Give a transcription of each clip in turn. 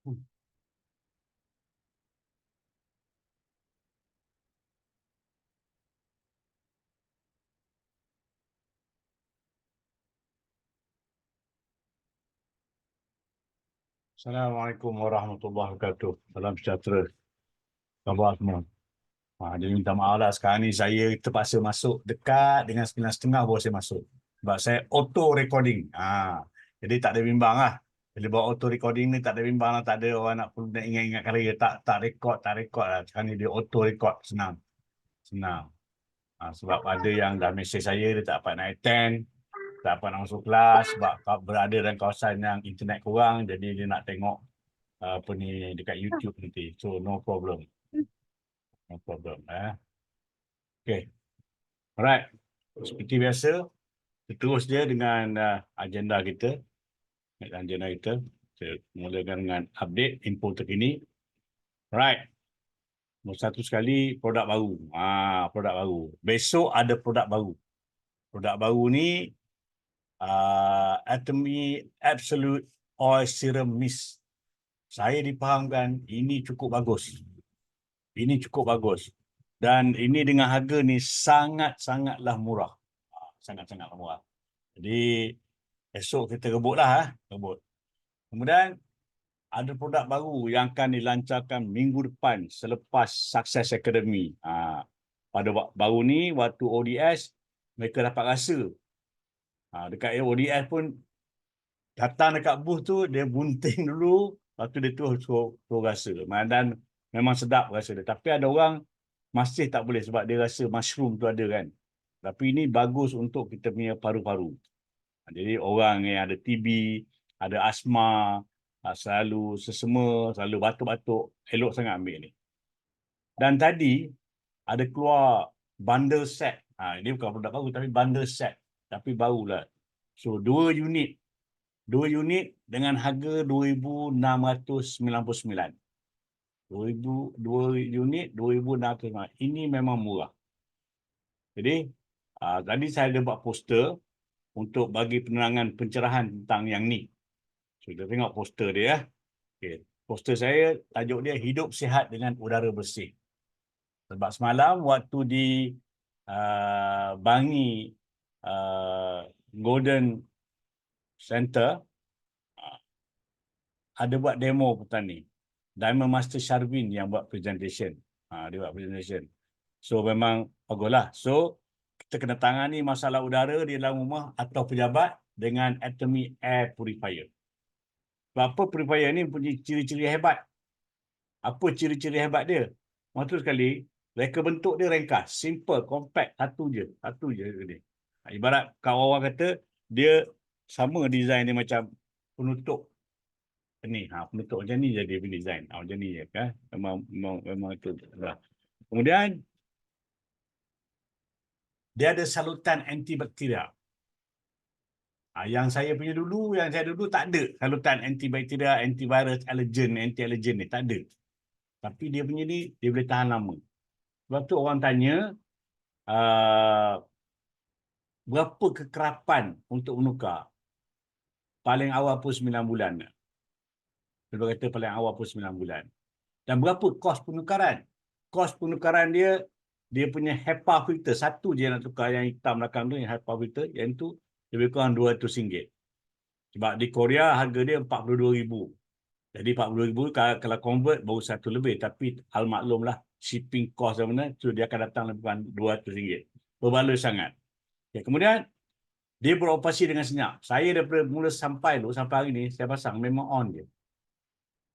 Assalamualaikum warahmatullahi wabarakatuh. Salam sejahtera. Khabar semua. Jadi minta maaf lah sekarang ni saya terpaksa masuk dekat dengan 9:30 baru saya masuk. Sebab saya auto recording. Jadi tak ada bimbang lah. Bila buat auto recording ni tak ada bimbang lah. Tak ada orang nak perlu nak ingat-ingat kali. Tak record lah. Sekarang ni dia auto record. Senang. Senang. Sebab ada yang dah mesej saya dia tak dapat nak attend. Tak dapat nak masuk kelas. Sebab berada dalam kawasan yang internet kurang. Jadi dia nak tengok apa ni dekat YouTube nanti. So no problem. No problem. Okay. Alright. Seperti biasa, kita terus dia dengan agenda kita. Agenda kita. Kita mulakan dengan update info terkini. Alright. Nombor satu sekali, produk baru. Produk baru. Besok ada produk baru. Produk baru ni Atomy Absolute Oil Serum Mist. Saya dipahamkan ini cukup bagus. Ini cukup bagus. Dan ini dengan harga ni sangat-sangatlah murah. Sangat-sangatlah murah. Jadi esok kita rebutlah. Rebut. Kemudian ada produk baru yang akan dilancarkan minggu depan selepas Success Academy. Pada baru ni waktu ODS mereka dapat rasa. Dekat ODS pun datang dekat booth tu dia bunting dulu. Lepas tu dia suruh rasa. Dan memang sedap rasa dia. Tapi ada orang masih tak boleh sebab dia rasa mushroom tu ada kan. Tapi ini bagus untuk kita punya paru-paru. Jadi orang yang ada TB, ada asma, selalu sesama, selalu batuk-batuk, elok sangat ambil ni. Dan tadi ada keluar bundle set. Ini bukan produk baru tapi bundle set. Tapi barulah. So 2 unit. 2 unit dengan harga RM2,699. 2 unit RM2,699. Ini memang murah. Jadi tadi saya ada buat poster untuk bagi penerangan pencerahan tentang yang ni. So, kita tengok poster dia. Okay. Poster saya tajuk dia Hidup Sihat dengan Udara Bersih. Sebab semalam waktu di Bangi Golden Center ada buat demo petani. Diamond Master Sharvin yang buat presentation. Dia buat presentation. So memang baguslah. So kita kena tangani masalah udara di dalam rumah atau pejabat dengan Atomy Air Purifier. Sebab apa purifier ni punya ciri-ciri hebat. Apa ciri-ciri hebat dia? Maksud sekali, reka bentuk dia ringkas, simple, compact, satu je dia. Ibarat kalau orang kata dia sama design dia macam penutup ni, penutup macam ni jadi design. Macam ni je kan. Memang itu. Kemudian dia ada salutan antibakteria. Yang saya dulu tak ada salutan antibakteria, antivirus, anti-allergen ni tak ada. Tapi dia punya ni dia boleh tahan lama. Sebab tu orang tanya berapa kekerapan untuk menukar? Paling awal pun 9 bulan. Dia kata paling awal pun 9 bulan. Dan berapa kos penukaran? Kos penukaran dia punya HEPA filter. Satu je nak tukar yang hitam belakang tu, yang HEPA filter. Yang tu lebih kurang RM200. Sebab di Korea harga dia RM42,000. Jadi RM42,000 kalau convert baru satu lebih. Tapi almaklumlah shipping cost dan mana, so dia akan datang lebih kurang RM200. Berbaloi sangat. Okay, kemudian dia beroperasi dengan senyap. Saya daripada mula sampai hari ni saya pasang memang on je.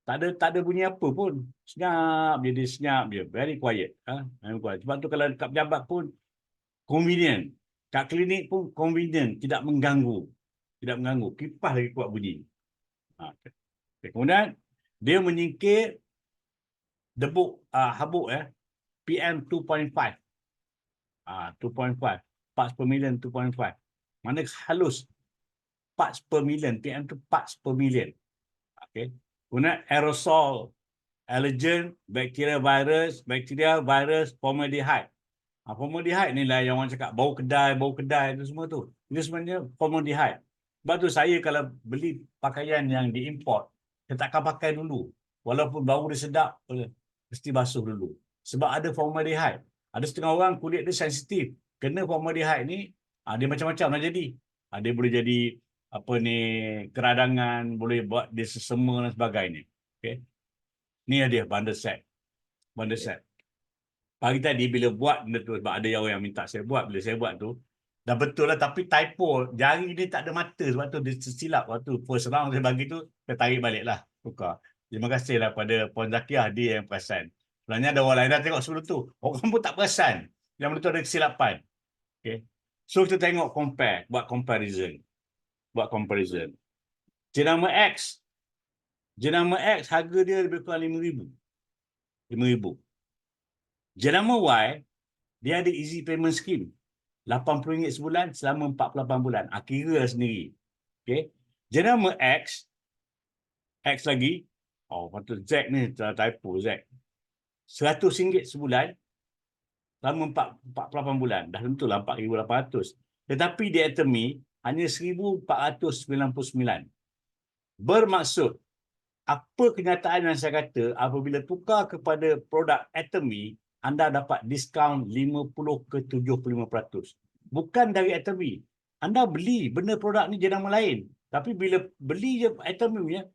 Tak ada bunyi apa pun. Senyap dia senyap dia. Very quiet. Sebab tu kalau dekat pejabat pun convenient. Kat klinik pun convenient. Tidak mengganggu. Kipas lagi kuat bunyi. Kemudian dia menyingkir debuk habuk PM 2.5. 2.5. Parts per million 2.5. Mana halus. Parts per million. PM tu parts per million. Okay. Kemudian aerosol, allergen, bacteria, virus, formaldehyde. Formaldehyde ni lah yang orang cakap bau kedai tu semua tu. Itu sebenarnya formaldehyde. Sebab tu saya kalau beli pakaian yang diimport, saya takkan pakai dulu. walaupun bau dia sedap, mesti basuh dulu. Sebab ada formaldehyde. Ada setengah orang kulit dia sensitif. Kena formaldehyde ni, dia macam-macam nak jadi. Dia boleh jadi apa ni, keradangan, boleh buat dia sesama dan sebagainya. Okay. Ni dia bundle set. Bundle set. Pagi tadi bila buat benda tu, sebab ada yang orang minta saya buat, bila saya buat tu, dah betul lah, tapi typo, jari dia tak ada mata, sebab tu dia tersilap. Waktu first round saya bagi tu, saya tarik balik lah, tukar. Terima kasih lah pada Puan Zakiah, dia yang perasan. Sebenarnya ada orang lain dah tengok sebelum tu, orang pun tak perasan. Yang benda tu ada kesilapan. Okay. So kita tengok compare, buat comparison. Buat comparison. Jenama X. Jenama X harga dia lebih kurang RM5,000. RM5,000. Jenama Y, dia ada easy payment scheme. RM80 sebulan selama 48 bulan. Kira lah sendiri. Okay. Jenama X, X lagi. Patut Z ni, typo Z. RM100 sebulan selama 48 bulan. Dah tentu lah 4,800. Tetapi di Atomy hanya RM1,499. Bermaksud, apa kenyataan yang saya kata, apabila tukar kepada produk Atomy, anda dapat diskaun 50 ke 75%. Bukan dari Atomy. Anda beli benda produk ni jenama lain. Tapi bila beli je Atomy punya,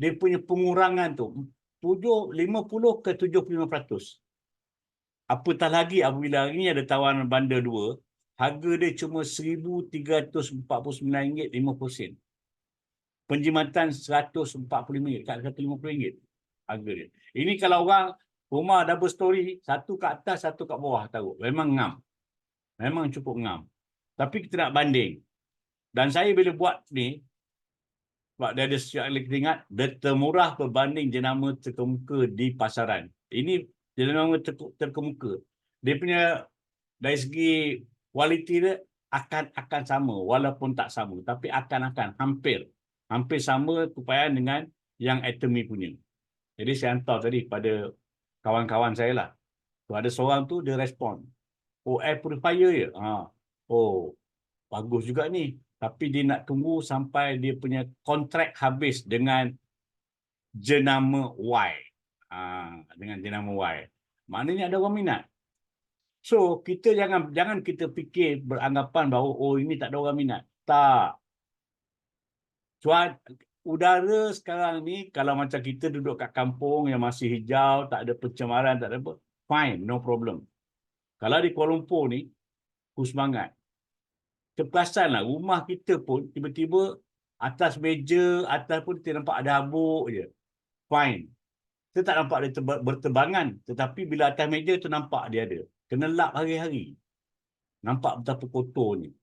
dia punya pengurangan tu 50 ke 75%. Apatah lagi apabila hari ni ada tawaran bundle 2, harga dia cuma RM1,349.50. Penjimatan RM145, kat RM150 harga dia. Ini kalau orang rumah double story, satu kat atas, satu kat bawah taruh. Memang ngam. Memang cukup ngam. Tapi kita nak banding. Dan saya bila buat ni, sebab dia ada setiap kali kita ingat, dia termurah berbanding jenama terkemuka di pasaran. Ini jenama terkemuka. Dia punya dari segi kualiti dia akan sama, walaupun tak sama. Tapi akan hampir sama keupayaan dengan yang Atomy punya. Jadi saya hantar tadi pada kawan-kawan saya lah. So, ada seorang tu dia respon. Air purifier je. Bagus juga ni. Tapi dia nak tunggu sampai dia punya kontrak habis dengan jenama Y. Dengan jenama Y. Maknanya ada orang minat. So, kita jangan kita fikir beranggapan bahawa ini tak ada orang minat. Tak. Udara sekarang ni, kalau macam kita duduk kat kampung yang masih hijau, tak ada pencemaran, tak ada apa, fine, no problem. Kalau di Kuala Lumpur ni, aku semangat. Terperasanlah, rumah kita pun tiba-tiba atas meja, atas pun kita nampak ada habuk je. Fine. Kita tak nampak dia berterbangan. Tetapi bila atas meja tu nampak dia ada. Kena lap hari-hari. Nampak betapa kotornya.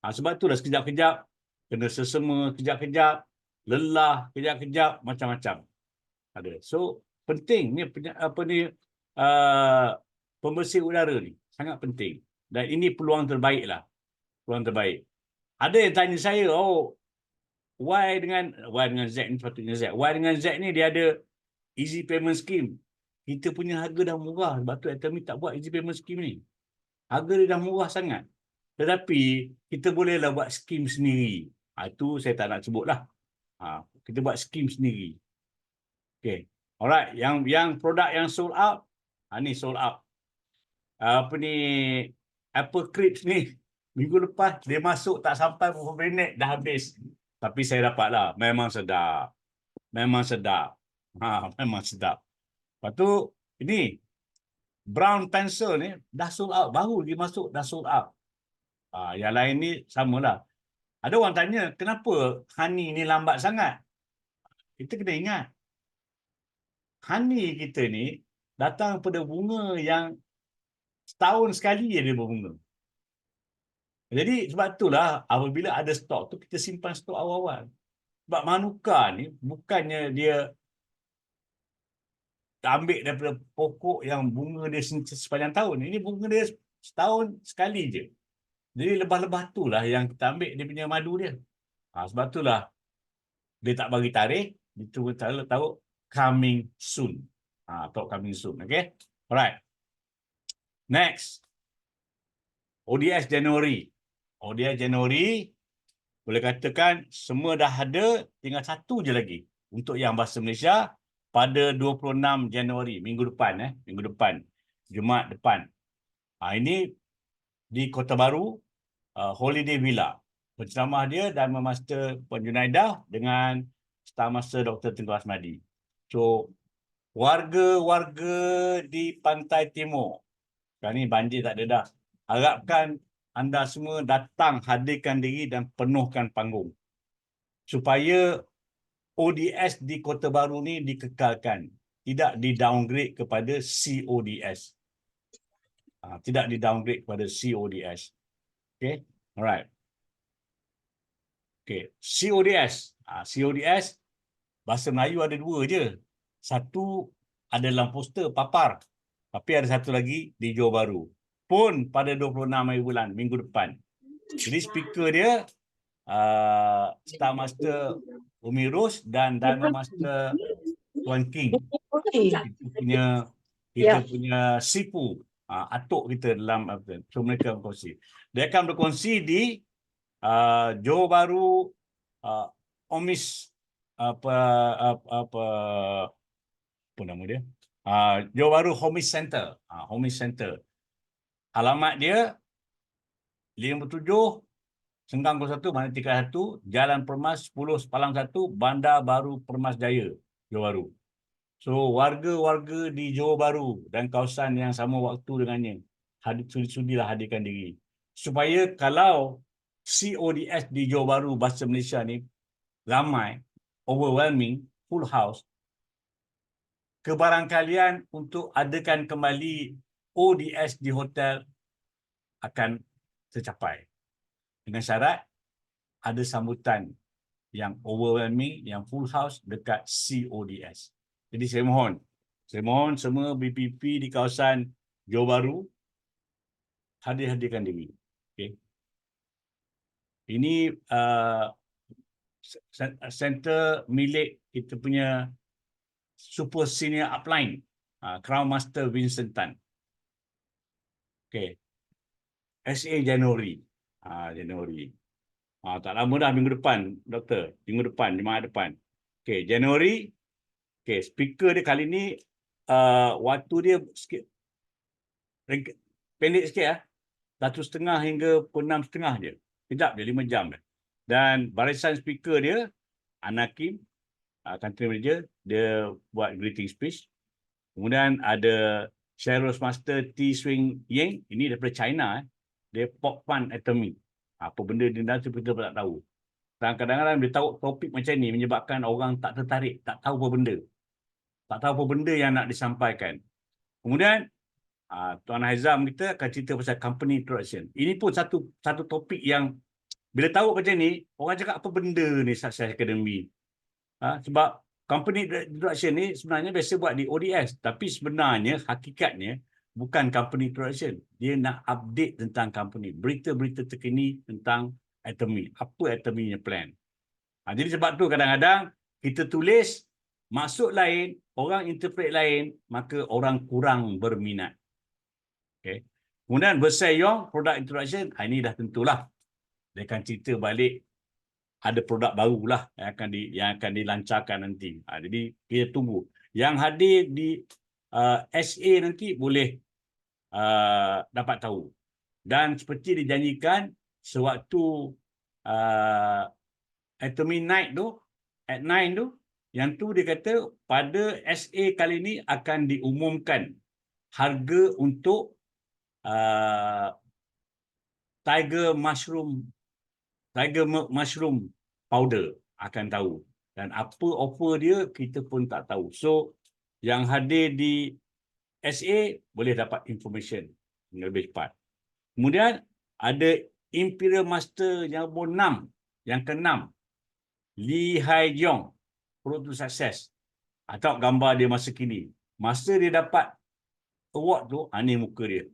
Sebab itulah sekejap-kejap, kena sesama, kejap-kejap, lelah, kejap-kejap, macam-macam. Ada. So, penting ni pembersih udara ni. Sangat penting. Dan ini peluang terbaik lah. Peluang terbaik. Ada yang tanya saya, Y dengan Z ni sepatutnya Z. Y dengan Z ni dia ada easy payment scheme. Kita punya harga dah murah. Sebab tu Atomy tak buat easy payment scheme ni. Harga dia dah murah sangat. Tetapi kita bolehlah buat skim sendiri. Itu saya tak nak sebut lah. Kita buat skim sendiri. Okay. Alright. Yang produk yang sold out. Ni sold out. Apple Crisp ni. Minggu lepas dia masuk tak sampai beberapa minit dah habis. Tapi saya dapat lah. Memang sedap. Memang sedap. Memang sedap. Lepas tu ini brown pencil ni dah sold out. Baru dia masuk dah sold out. Yang lain ni samalah. Ada orang tanya, kenapa honey ni lambat sangat? Kita kena ingat, honey kita ni datang pada bunga yang setahun sekali dia berbunga. Jadi sebab itulah apabila ada stok tu, kita simpan stok awal-awal. Sebab manuka ni bukannya dia ambil daripada pokok yang bunga dia sepanjang tahun. Ini bunga dia setahun sekali je. Jadi lebah-lebah itulah yang kita ambil dia punya madu dia. Sebab itulah dia tak bagi tarikh, dia tahu coming soon. Tahu coming soon. Okay? Alright. Next. ODS Januari. ODS Januari, boleh katakan semua dah ada, tinggal satu je lagi. Untuk yang bahasa Malaysia, pada 26 Januari, minggu depan, Jumaat depan. Ini di Kota Baru, Holiday Villa. Penceramah dia Dharma Master Puan Junaidah dengan Star Master Dr. Tengku Asmadi. So, warga-warga di Pantai Timur, sekarang ni banjir tak ada dah. Harapkan anda semua datang, hadirkan diri dan penuhkan panggung. Supaya ODS di Kota Baru ni dikekalkan. Tidak di-downgrade kepada CODS. Tidak di-downgrade kepada CODS. Okay, alright. Okay, CODS. CODS, bahasa Melayu ada dua je. Satu ada dalam poster, papar. Tapi ada satu lagi di Johor Bahru. Pun pada 26 hari bulan, minggu depan. Jadi speaker dia, Star Master Umi Ros dan Dharma Master Tuan King. Kita punya sipu, atuk kita dalam, so mereka berkongsi. Dia akan berkongsi di Johor Bahru, Omis, apa nama dia? Johor Bahru Homis Center. Homis Center. Alamat dia 57 Sengkang 01 Manatikai 1, Jalan Permas 10 Sepalang 1, Bandar Baru Permas Jaya, Johor Bahru. So, warga-warga di Johor Bahru dan kawasan yang sama waktu dengannya, sudilah hadirkan diri. Supaya kalau CODS di Johor Bahru bahasa Malaysia ni ramai, overwhelming, full house, kebarangkalian untuk adakan kembali ODS di hotel akan tercapai. Dengan syarat ada sambutan yang overwhelming, yang full house dekat CODS. Jadi saya mohon semua BPP di kawasan Johor Bahru hadirkan diri. Okay. Ini center milik kita punya super senior upline, Crown Master Vincent Tan. Okay. SA Januari. Januari. Tak lama dah, minggu depan, doktor. Minggu depan, Jumaat depan. Okay, Januari. Okay, speaker dia kali ni, waktu dia sikit, pendek sikit lah. 1.5 hingga 6.5 je. Sekejap je, 5 jam dah. Dan barisan speaker dia, Anakim, country manager, dia buat greeting speech. Kemudian ada Cheryl Master T. Swing Yeng, ini daripada China. Dia Pop Fun Atomy. Apa benda dia dah tu kita tak tahu. Kadang-kadang dia tahu topik macam ni menyebabkan orang tak tertarik, tak tahu apa benda. Tak tahu apa benda yang nak disampaikan. Kemudian, Tuan Haizam kita akan cerita pasal company introduction. Ini pun satu topik yang bila tahu macam ni, orang cakap apa benda ni Success Academy. Sebab company introduction ni sebenarnya biasa buat di ODS. Tapi sebenarnya, hakikatnya, bukan company introduction. Dia nak update tentang company. Berita-berita terkini tentang Atomy. Apa Atomy-nya plan. Jadi sebab tu kadang-kadang kita tulis maksud lain, orang interpret lain, maka orang kurang berminat. Okay. Kemudian Versailles Yong, product introduction, ini dah tentulah. Dia akan cerita balik, ada produk barulah yang akan dilancarkan nanti. Jadi kita tunggu. Yang hadir di SA nanti boleh dapat tahu. Dan seperti dijanjikan, sewaktu Atomy Night tu, at 9 tu, yang tu dia kata pada SA kali ni akan diumumkan harga untuk Tiger Mushroom powder akan tahu. Dan apa offer dia kita pun tak tahu. So yang hadir di SA boleh dapat information lebih cepat. Kemudian ada Imperial Master yang nombor 6, yang ke-6, Lee Hai Yong, Road to Success. Atau gambar dia masa kini. Masa dia dapat award tu, ini muka dia.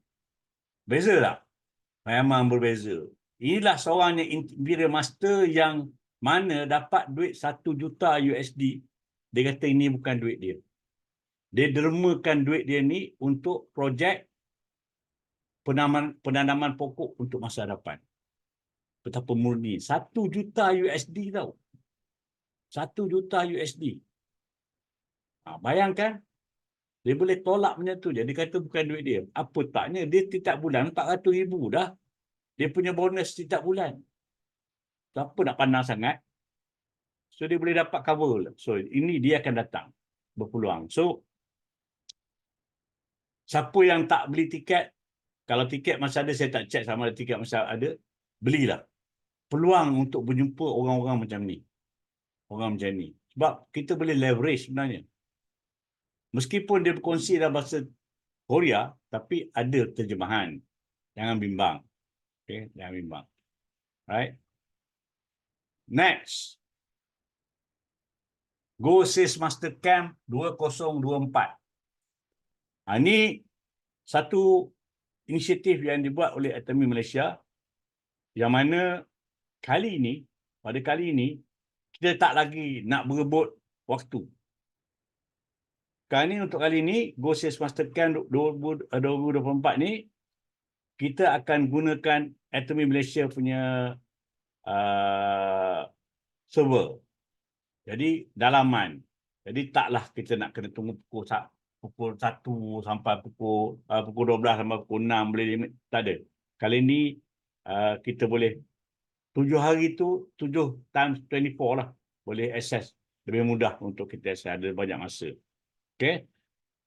Beza tak? Memang berbeza. Inilah seorang Imperial Master yang mana dapat duit 1 juta USD. Dia kata ini bukan duit dia. Dia dermakan duit dia ni untuk projek penanaman pokok untuk masa hadapan. Betapa murni. 1 juta USD tau. 1 juta USD. Bayangkan, dia boleh tolak macam tu. Jadi kata bukan duit dia. Apa taknya, dia setiap bulan 400,000 dah. Dia punya bonus setiap bulan. Siapa nak pandang sangat? So, dia boleh dapat cover. So, ini dia akan datang. Berpeluang. So, siapa yang tak beli tiket, kalau tiket masih ada, saya tak check sama ada tiket masih ada, belilah. Peluang untuk berjumpa orang-orang macam ni. Orang macam ni. Sebab kita boleh leverage sebenarnya. Meskipun dia berkongsi dalam bahasa Korea, tapi ada terjemahan. Jangan bimbang. Okay? Jangan bimbang. Right? Next. Go Sales Master Camp 2024. Ini satu inisiatif yang dibuat oleh Atemi Malaysia, yang mana pada kali ini, kita tak lagi nak berebut waktu. Untuk kali ini, Go Sales Master Camp 2024 ni, kita akan gunakan Atemi Malaysia punya server. Jadi, dalaman. Jadi, taklah kita nak kena tunggu pukul 1 sampai pukul 12 sampai pukul 6 boleh limit. Tak ada. Kali ini, kita boleh 7 hari tu, 7 times 24 lah. Boleh akses. Lebih mudah untuk kita akses. Ada banyak masa. Okay.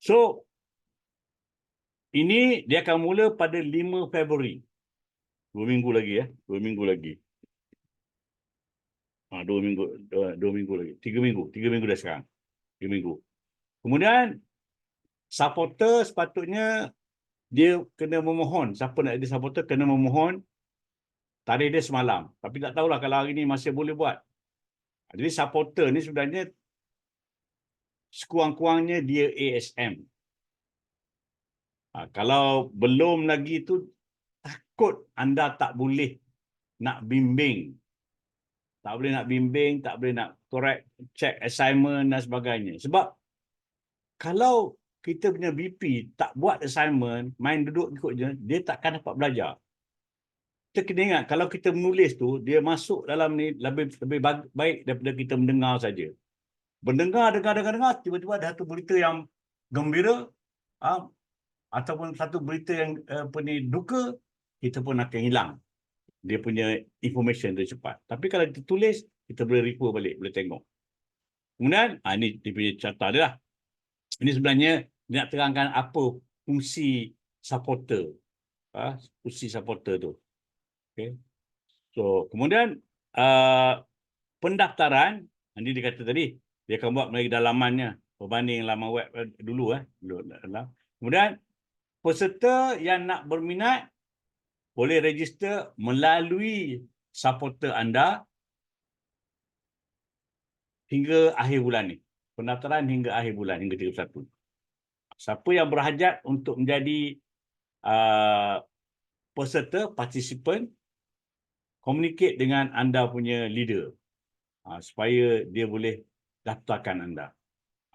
So, ini dia akan mula pada 5 Februari. 2 minggu lagi ya. 2 minggu lagi. 2 minggu. 2 minggu lagi. 3 minggu. 3 minggu dah sekarang. 3 minggu. Kemudian, supporter sepatutnya dia kena memohon. Siapa nak jadi supporter kena memohon tarikh dia semalam. Tapi tak tahulah kalau hari ni masih boleh buat. Jadi supporter ni sebenarnya sekurang-kurangnya dia ASM. Kalau belum lagi tu, takut anda tak boleh nak bimbing. Tak boleh nak bimbing, tak boleh nak correct, check assignment dan sebagainya. Sebab kalau kita punya BP tak buat assignment, main duduk ikut je, dia takkan dapat belajar. Kita kena ingat, kalau kita menulis tu, dia masuk dalam ni lebih baik daripada kita mendengar saja. Mendengar, dengar, tiba-tiba ada satu berita yang gembira, ataupun satu berita yang duka, kita pun akan hilang dia punya information tu cepat. Tapi kalau kita tulis, kita boleh refer balik, boleh tengok. Kemudian, ini dia punya carta dia lah. Ini sebenarnya dia nak terangkan apa fungsi supporter. Fungsi supporter tu. Okay. So, kemudian pendaftaran, ini dia kata tadi, dia akan buat melalui dalamannya, berbanding laman web dulu. Kemudian, peserta yang nak berminat, boleh register melalui supporter anda hingga akhir bulan ni. Pendaftaran hingga akhir bulan, hingga 31. Siapa yang berhajat untuk menjadi peserta, participant, communicate dengan anda punya leader supaya dia boleh daftarkan anda.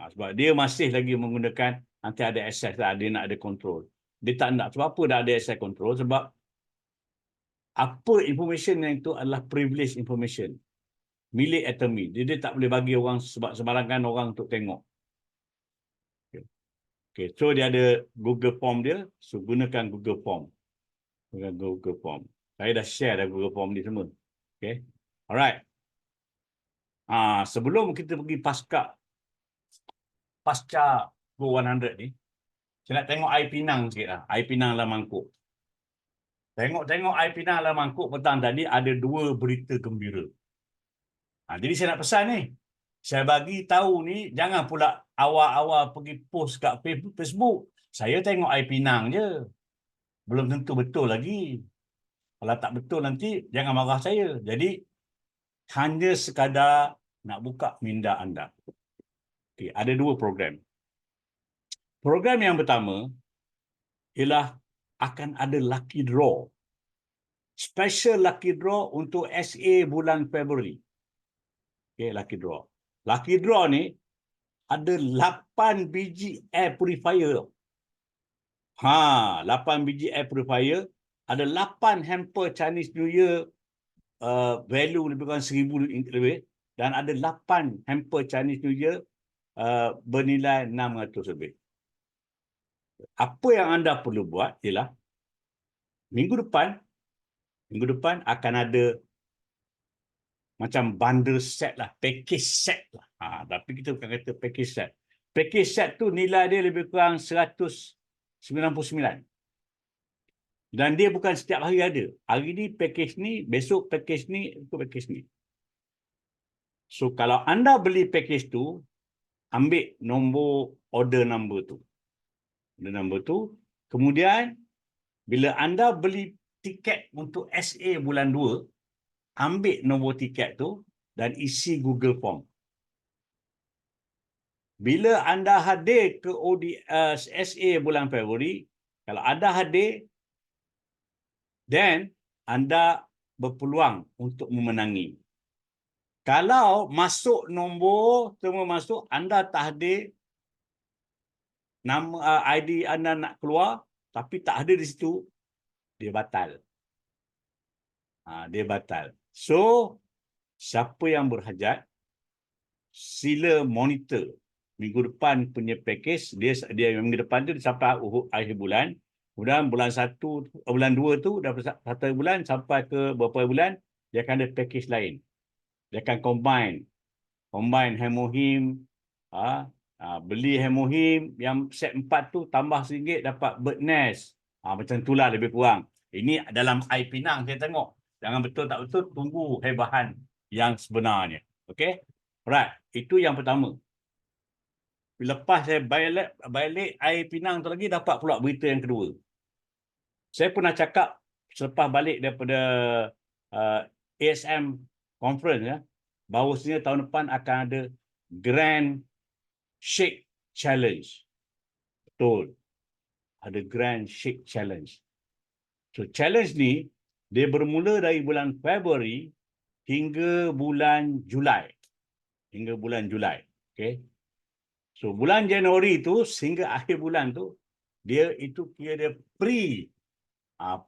Sebab dia masih lagi menggunakan, nanti ada access lah, dia nak ada control. Dia tak nak. Sebab apa dah ada access control? Sebab apa information yang itu adalah privilege information. Milik Atemi. Dia tak boleh bagi orang sembarangan orang untuk tengok. Okay. So dia ada Google Form dia. So gunakan Google Form. Google Form. Saya dah share dah Google Form ni semua. Okay. Alright. Sebelum kita pergi pasca Go 100 ni, saya nak tengok air pinang sikit lah. Air pinang dalam mangkuk. Tengok air pinang dalam mangkuk petang tadi ada 2 berita gembira. Jadi saya nak pesan ni. Saya bagi tahu ni, jangan pula awal-awal pergi post kat Facebook. Saya tengok air pinang je. Belum tentu betul lagi. Kalau tak betul nanti, jangan marah saya. Jadi, hanya sekadar nak buka minda anda. Okay, ada 2 program. Program yang pertama ialah akan ada lucky draw. Special lucky draw untuk SA bulan Februari. Okay, lucky draw. Lucky draw ni ada 8 biji air purifier. 8 biji air purifier. Ada 8 hamper Chinese New Year value lebih kurang 1,000 lebih. Dan ada 8 hamper Chinese New Year bernilai 600 lebih. Apa yang anda perlu buat ialah minggu depan akan ada macam bundle set lah, package set lah. Tapi kita bukan kata package set. Package set tu nilai dia lebih kurang 199. Dan dia bukan setiap hari ada. Hari ni package ni, besok package ni, itu package ni. So kalau anda beli package tu, ambil nombor order number tu. Order number tu. Kemudian bila anda beli tiket untuk SA bulan 2, ambil nombor tiket tu dan isi Google Form. Bila anda hadir ke SA bulan Februari, kalau anda hadir, then anda berpeluang untuk memenangi. Kalau masuk nombor, semua masuk, anda tak hadir, nama ID anda nak keluar, tapi tak ada di situ, dia batal. Dia batal. So, siapa yang berhajat, sila monitor minggu depan punya package. Dia minggu depan tu sampai akhir bulan. Kemudian bulan 2 tu dah satu bulan sampai ke beberapa bulan, dia akan ada package lain. Dia akan combine Hemohim, beli Hemohim yang set 4 tu tambah RM1 dapat bird nest. Macam itulah lebih kurang. Ini dalam air pinang saya tengok. Jangan betul tak betul, tunggu hebahan yang sebenarnya. Okey? Alright, itu yang pertama. Lepas saya balik air pinang tu lagi, dapat pula berita yang kedua. Saya pernah cakap selepas balik daripada ASM conference, bahawasanya tahun depan akan ada Grand Shake Challenge. Betul. Ada Grand Shake Challenge. So challenge ni, dia bermula dari bulan Februari hingga bulan Julai. Okay. So bulan Januari tu sehingga akhir bulan tu, dia itu kira dia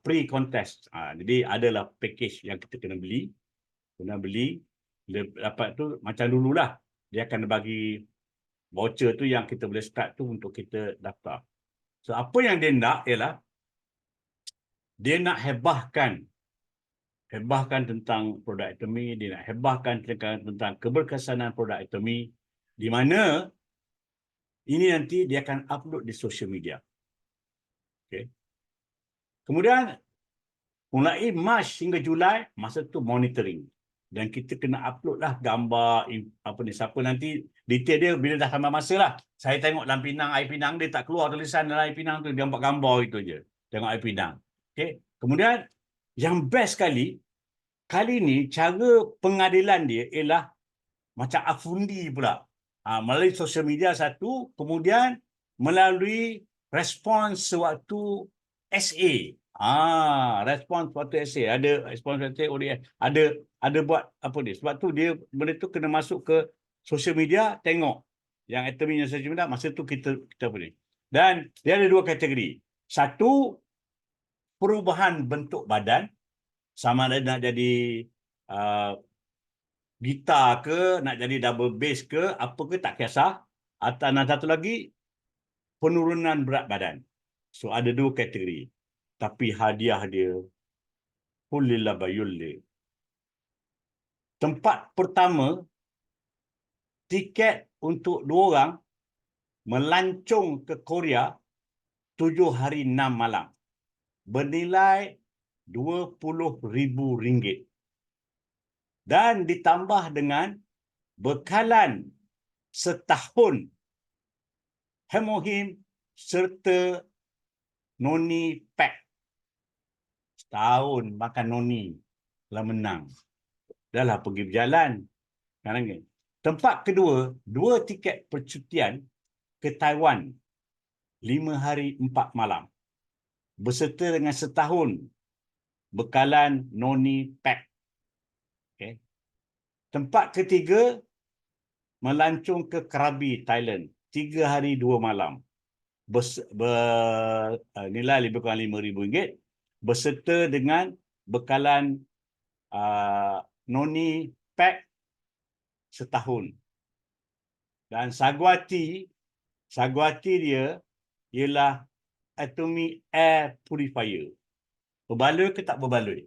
pre-contest. Jadi adalah package yang kita kena beli. Dapat tu macam dululah. Dia akan bagi voucher tu yang kita boleh start tu untuk kita daftar. So apa yang dia nak ialah dia nak hebahkan tentang produk ekonomi, dia nak hebahkan tentang keberkesanan produk ekonomi, di mana ini nanti dia akan upload di social media. Okay. Kemudian mulai Mac hingga Julai, masa tu monitoring. Dan kita kena upload lah gambar, siapa nanti, detail dia bila dah sampai masa lah. Saya tengok dalam air pinang, dia tak keluar tulisan dalam air pinang tu, dia gambar itu je. Tengok air pinang. Okay. Kemudian, yang best kali ni cara pengadilan dia ialah macam afundi pula. Melalui social media satu, kemudian melalui respons sewaktu SA. Respons waktu SA, ada respons waktu ODS, ada buat apa dia. Sebab tu dia benda tu kena masuk ke social media, tengok yang ekonominya social media, masa tu kita boleh. Dan dia ada dua kategori. Satu, perubahan bentuk badan, sama ada nak jadi gitar ke, nak jadi double bass ke, apa ke tak kisah. Atau satu lagi, penurunan berat badan. So ada dua kategori. Tapi hadiah dia hulillah bayulli. Tempat pertama, tiket untuk 2 orang melancong ke Korea 7 hari 6 malam. Bernilai RM20,000. Dan ditambah dengan bekalan setahun Hemohim serta noni pack. Setahun makan noni lah menang. Dah lah pergi berjalan. Tempat kedua, 2 tiket percutian ke Taiwan 5 hari 4 malam. Berserta dengan setahun bekalan noni pack. Okay. Tempat ketiga, melancong ke Krabi, Thailand. 3 hari 2 malam. Nilai lebih kurang RM5,000. Berserta dengan bekalan noni pack setahun. Dan Sagwati dia ialah atomic air purifier. Berbaloi ke tak berbaloi?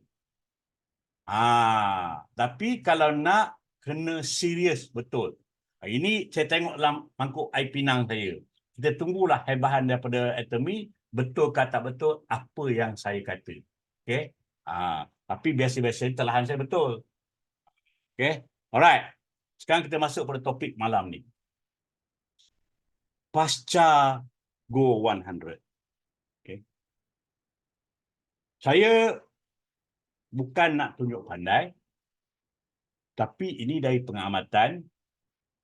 Tapi kalau nak kena serius betul. Ini saya tengok dalam mangkuk air pinang saya. Kita tunggulah hebahan daripada atomi, betul ke tak betul apa yang saya kata. Okey. Tapi biasa-biasa telahan saya betul. Okey. Alright. Sekarang kita masuk pada topik malam ni. Pasca Go 100. Okey. Saya bukan nak tunjuk pandai, tapi ini dari pengamatan,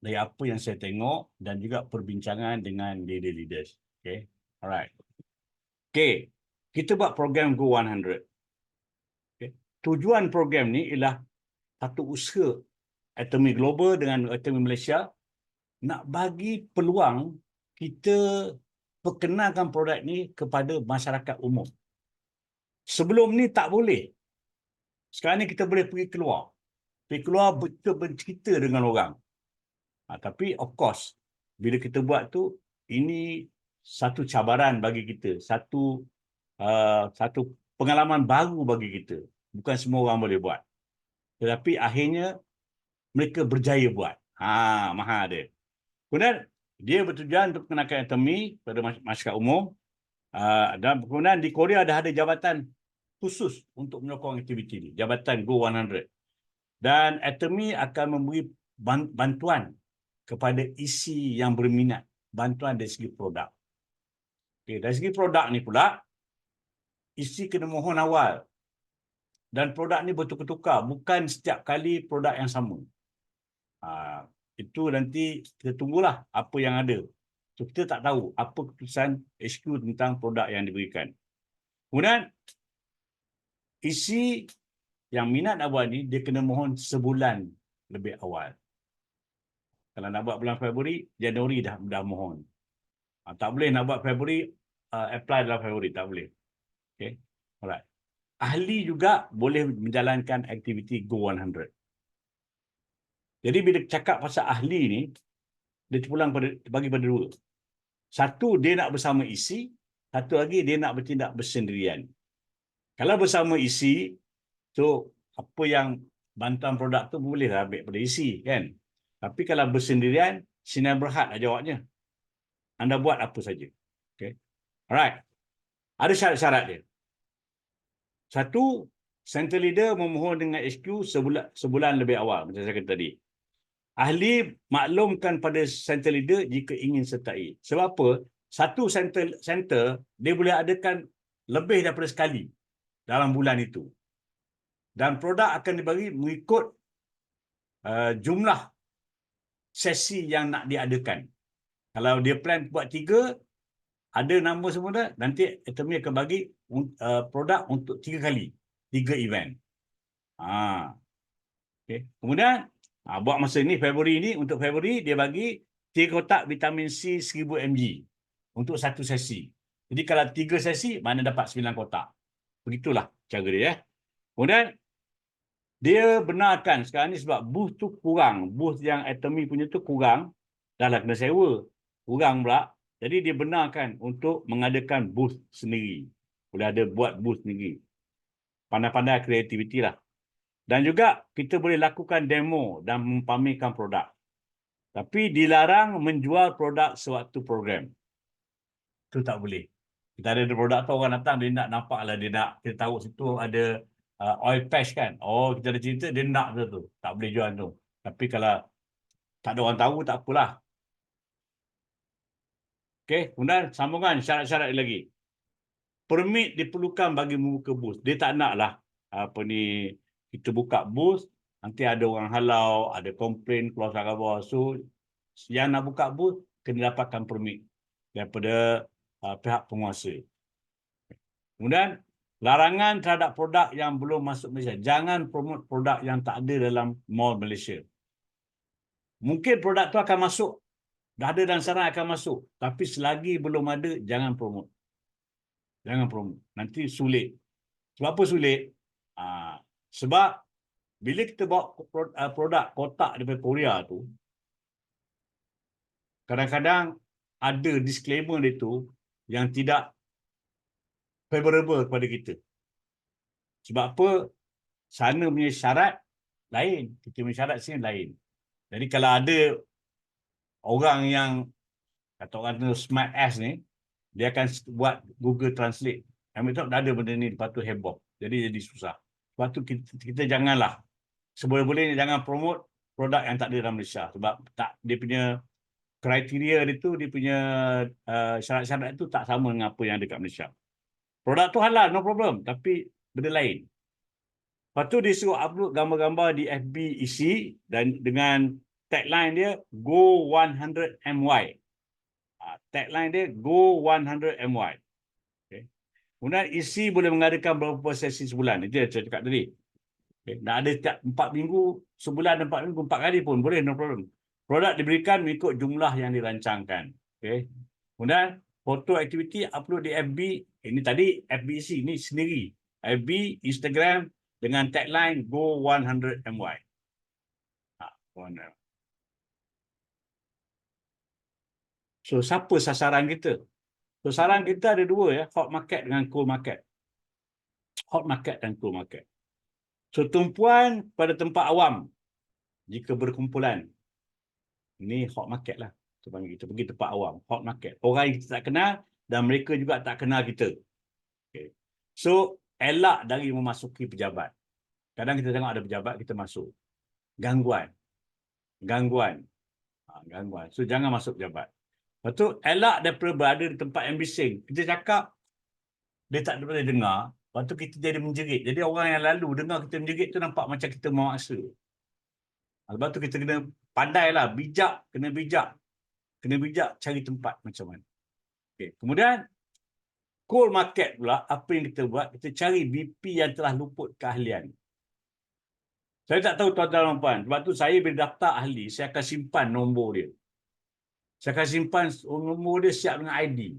dari apa yang saya tengok dan juga perbincangan dengan leaders. Okay. Alright. Okay. Kita buat program Go 100. Okay. Tujuan program ni ialah satu usaha Atomi Global dengan Atomi Malaysia nak bagi peluang kita perkenalkan produk ni kepada masyarakat umum. Sebelum ni tak boleh. Sekarang ni kita boleh pergi keluar. Pergi keluar betul bercerita dengan orang. Tapi of course, bila kita buat tu, ini satu cabaran bagi kita. Satu pengalaman baru bagi kita. Bukan semua orang boleh buat. Tetapi akhirnya, mereka berjaya buat. Mahal dia. Kemudian, dia bertujuan untuk mengenakan atomi pada masyarakat umum. Dan kemudian di Korea dah ada jabatan khusus untuk menyokong aktiviti ini. Jabatan Go 100. Dan atomi akan memberi bantuan kepada isi yang berminat. Bantuan dari segi produk. Okay, dari segi produk ni pula, isi kena mohon awal. Dan produk ni bertukar-tukar. Bukan setiap kali produk yang sama. Itu nanti kita tunggulah apa yang ada. So, kita tak tahu apa keputusan HQ tentang produk yang diberikan. Kemudian, isi yang minat nak buat ni, dia kena mohon sebulan lebih awal. Kalau nak buat bulan Februari, Januari dah mohon. Tak boleh nak buat Februari, apply dalam Februari. Tak boleh. Okay. Alright. Ahli juga boleh menjalankan aktiviti Go 100. Jadi bila cakap pasal ahli ni, dia terpulang bagi pada dua. Satu, dia nak bersama isi. Satu lagi, dia nak bertindak bersendirian. Kalau bersama isi, so apa yang bantuan produk tu bolehlah ambil pada isi, kan? Tapi kalau bersendirian, Sinar Berhad jawabnya. Anda buat apa saja. Okay. Alright. Ada syarat-syarat dia. Satu, center leader memohon dengan HQ sebulan lebih awal, macam saya kata tadi. Ahli maklumkan pada center leader jika ingin sertai. Sebab apa? Satu center dia boleh adakan lebih daripada sekali dalam bulan itu. Dan produk akan dibagi mengikut jumlah sesi yang nak diadakan. Kalau dia plan buat 3, ada nama semua dah, nanti Atomi akan bagi produk untuk 3 kali. 3 event. Okay. Kemudian, buat masa ni, Februari ni, untuk Februari, dia bagi 3 kotak vitamin C 1000 mg untuk satu sesi. Jadi kalau 3 sesi, mana dapat 9 kotak. Begitulah cara dia. Kemudian, dia benarkan sekarang ni sebab booth tu kurang. Booth yang Atomi punya tu kurang. Dah lah kena sewa. Kurang pula. Jadi dia benarkan untuk mengadakan booth sendiri. Boleh ada buat booth sendiri. Pandai-pandai kreativiti lah. Dan juga kita boleh lakukan demo dan mempamerkan produk. Tapi dilarang menjual produk sewaktu program. Itu tak boleh. Kita ada produk tu, orang datang, dia nak nampak lah, dia nak, kita tahu situ ada oil patch kan. Oh, kita ada cerita, dia nak tu. Tak boleh jual tu. Tapi kalau tak ada orang tahu, tak apalah. Okey, kemudian sambungan syarat-syarat lagi. Permit diperlukan bagi membuka booth. Dia tak nak lah kita buka booth, nanti ada orang halau, ada komplain, keluar khabar. So, yang nak buka booth, kena dapatkan permit daripada pihak penguasa. Kemudian, larangan terhadap produk yang belum masuk Malaysia. Jangan promote produk yang tak ada dalam mall Malaysia. Mungkin produk tu akan masuk, dah ada dan sekarang akan masuk. Tapi selagi belum ada, jangan promote. Jangan promote. Nanti sulit. Sebab apa sulit? Sebab bila kita bawa produk kotak daripada Korea tu, kadang-kadang ada disclaimer dia tu yang tidak favorable kepada kita. Sebab apa? Sana punya syarat lain, kita punya syarat sini lain. Jadi kalau ada orang yang kata orang tu smart ass ni, dia akan buat Google Translate. Ambil tahu dah ada benda ni, lepas tu heboh. Jadi susah. Sebab tu kita janganlah, seboleh-bolehnya jangan promote produk yang tak ada dalam Malaysia. Sebab tak, dia punya kriteria dia tu, dia punya syarat-syarat tu tak sama dengan apa yang ada kat Malaysia. Produk tu halal, no problem. Tapi benda lain. Lepas tu dia suruh upload gambar-gambar di FB isi dan dengan tagline dia Go 100 MY. Tagline dia Go 100 MY. Okay. Kemudian isi boleh mengadakan berapa sesi sebulan. Itu yang saya cakap tadi. Okay. Nak ada setiap 4 minggu, sebulan 4 minggu, 4 kali pun boleh, no problem. Produk diberikan mengikut jumlah yang dirancangkan. Okay. Kemudian foto aktiviti upload di FB. Ini tadi FB isi, ini sendiri. FB, Instagram dengan tagline Go 100 MY. So, siapa sasaran kita? So, sasaran kita ada dua ya, hot market dengan cold market. Hot market dan cold market. So, tumpuan pada tempat awam jika berkumpulan. Ini hot market lah. Kita pergi tempat awam, hot market. Orang yang kita tak kenal dan mereka juga tak kenal kita. Okay. So, elak dari memasuki pejabat. Kadang kita tengok ada pejabat, kita masuk. Gangguan. Gangguan. So, jangan masuk pejabat. Lepas tu, elak daripada berada di tempat yang bising. Kita cakap, dia tak boleh dengar. Lepas tu, kita jadi menjerit. Jadi, orang yang lalu dengar kita menjerit tu nampak macam kita memaksa. Lepas tu, kita kena pandailah. Bijak. Kena bijak. Kena bijak cari tempat macam mana. Okay. Kemudian, cold market pula, apa yang kita buat? Kita cari BP yang telah luput keahlian. Saya tak tahu tuan-tuan dan puan. Sebab tu saya bila daftar ahli, saya akan simpan nombor dia. Saya akan simpan nombor dia siap dengan ID.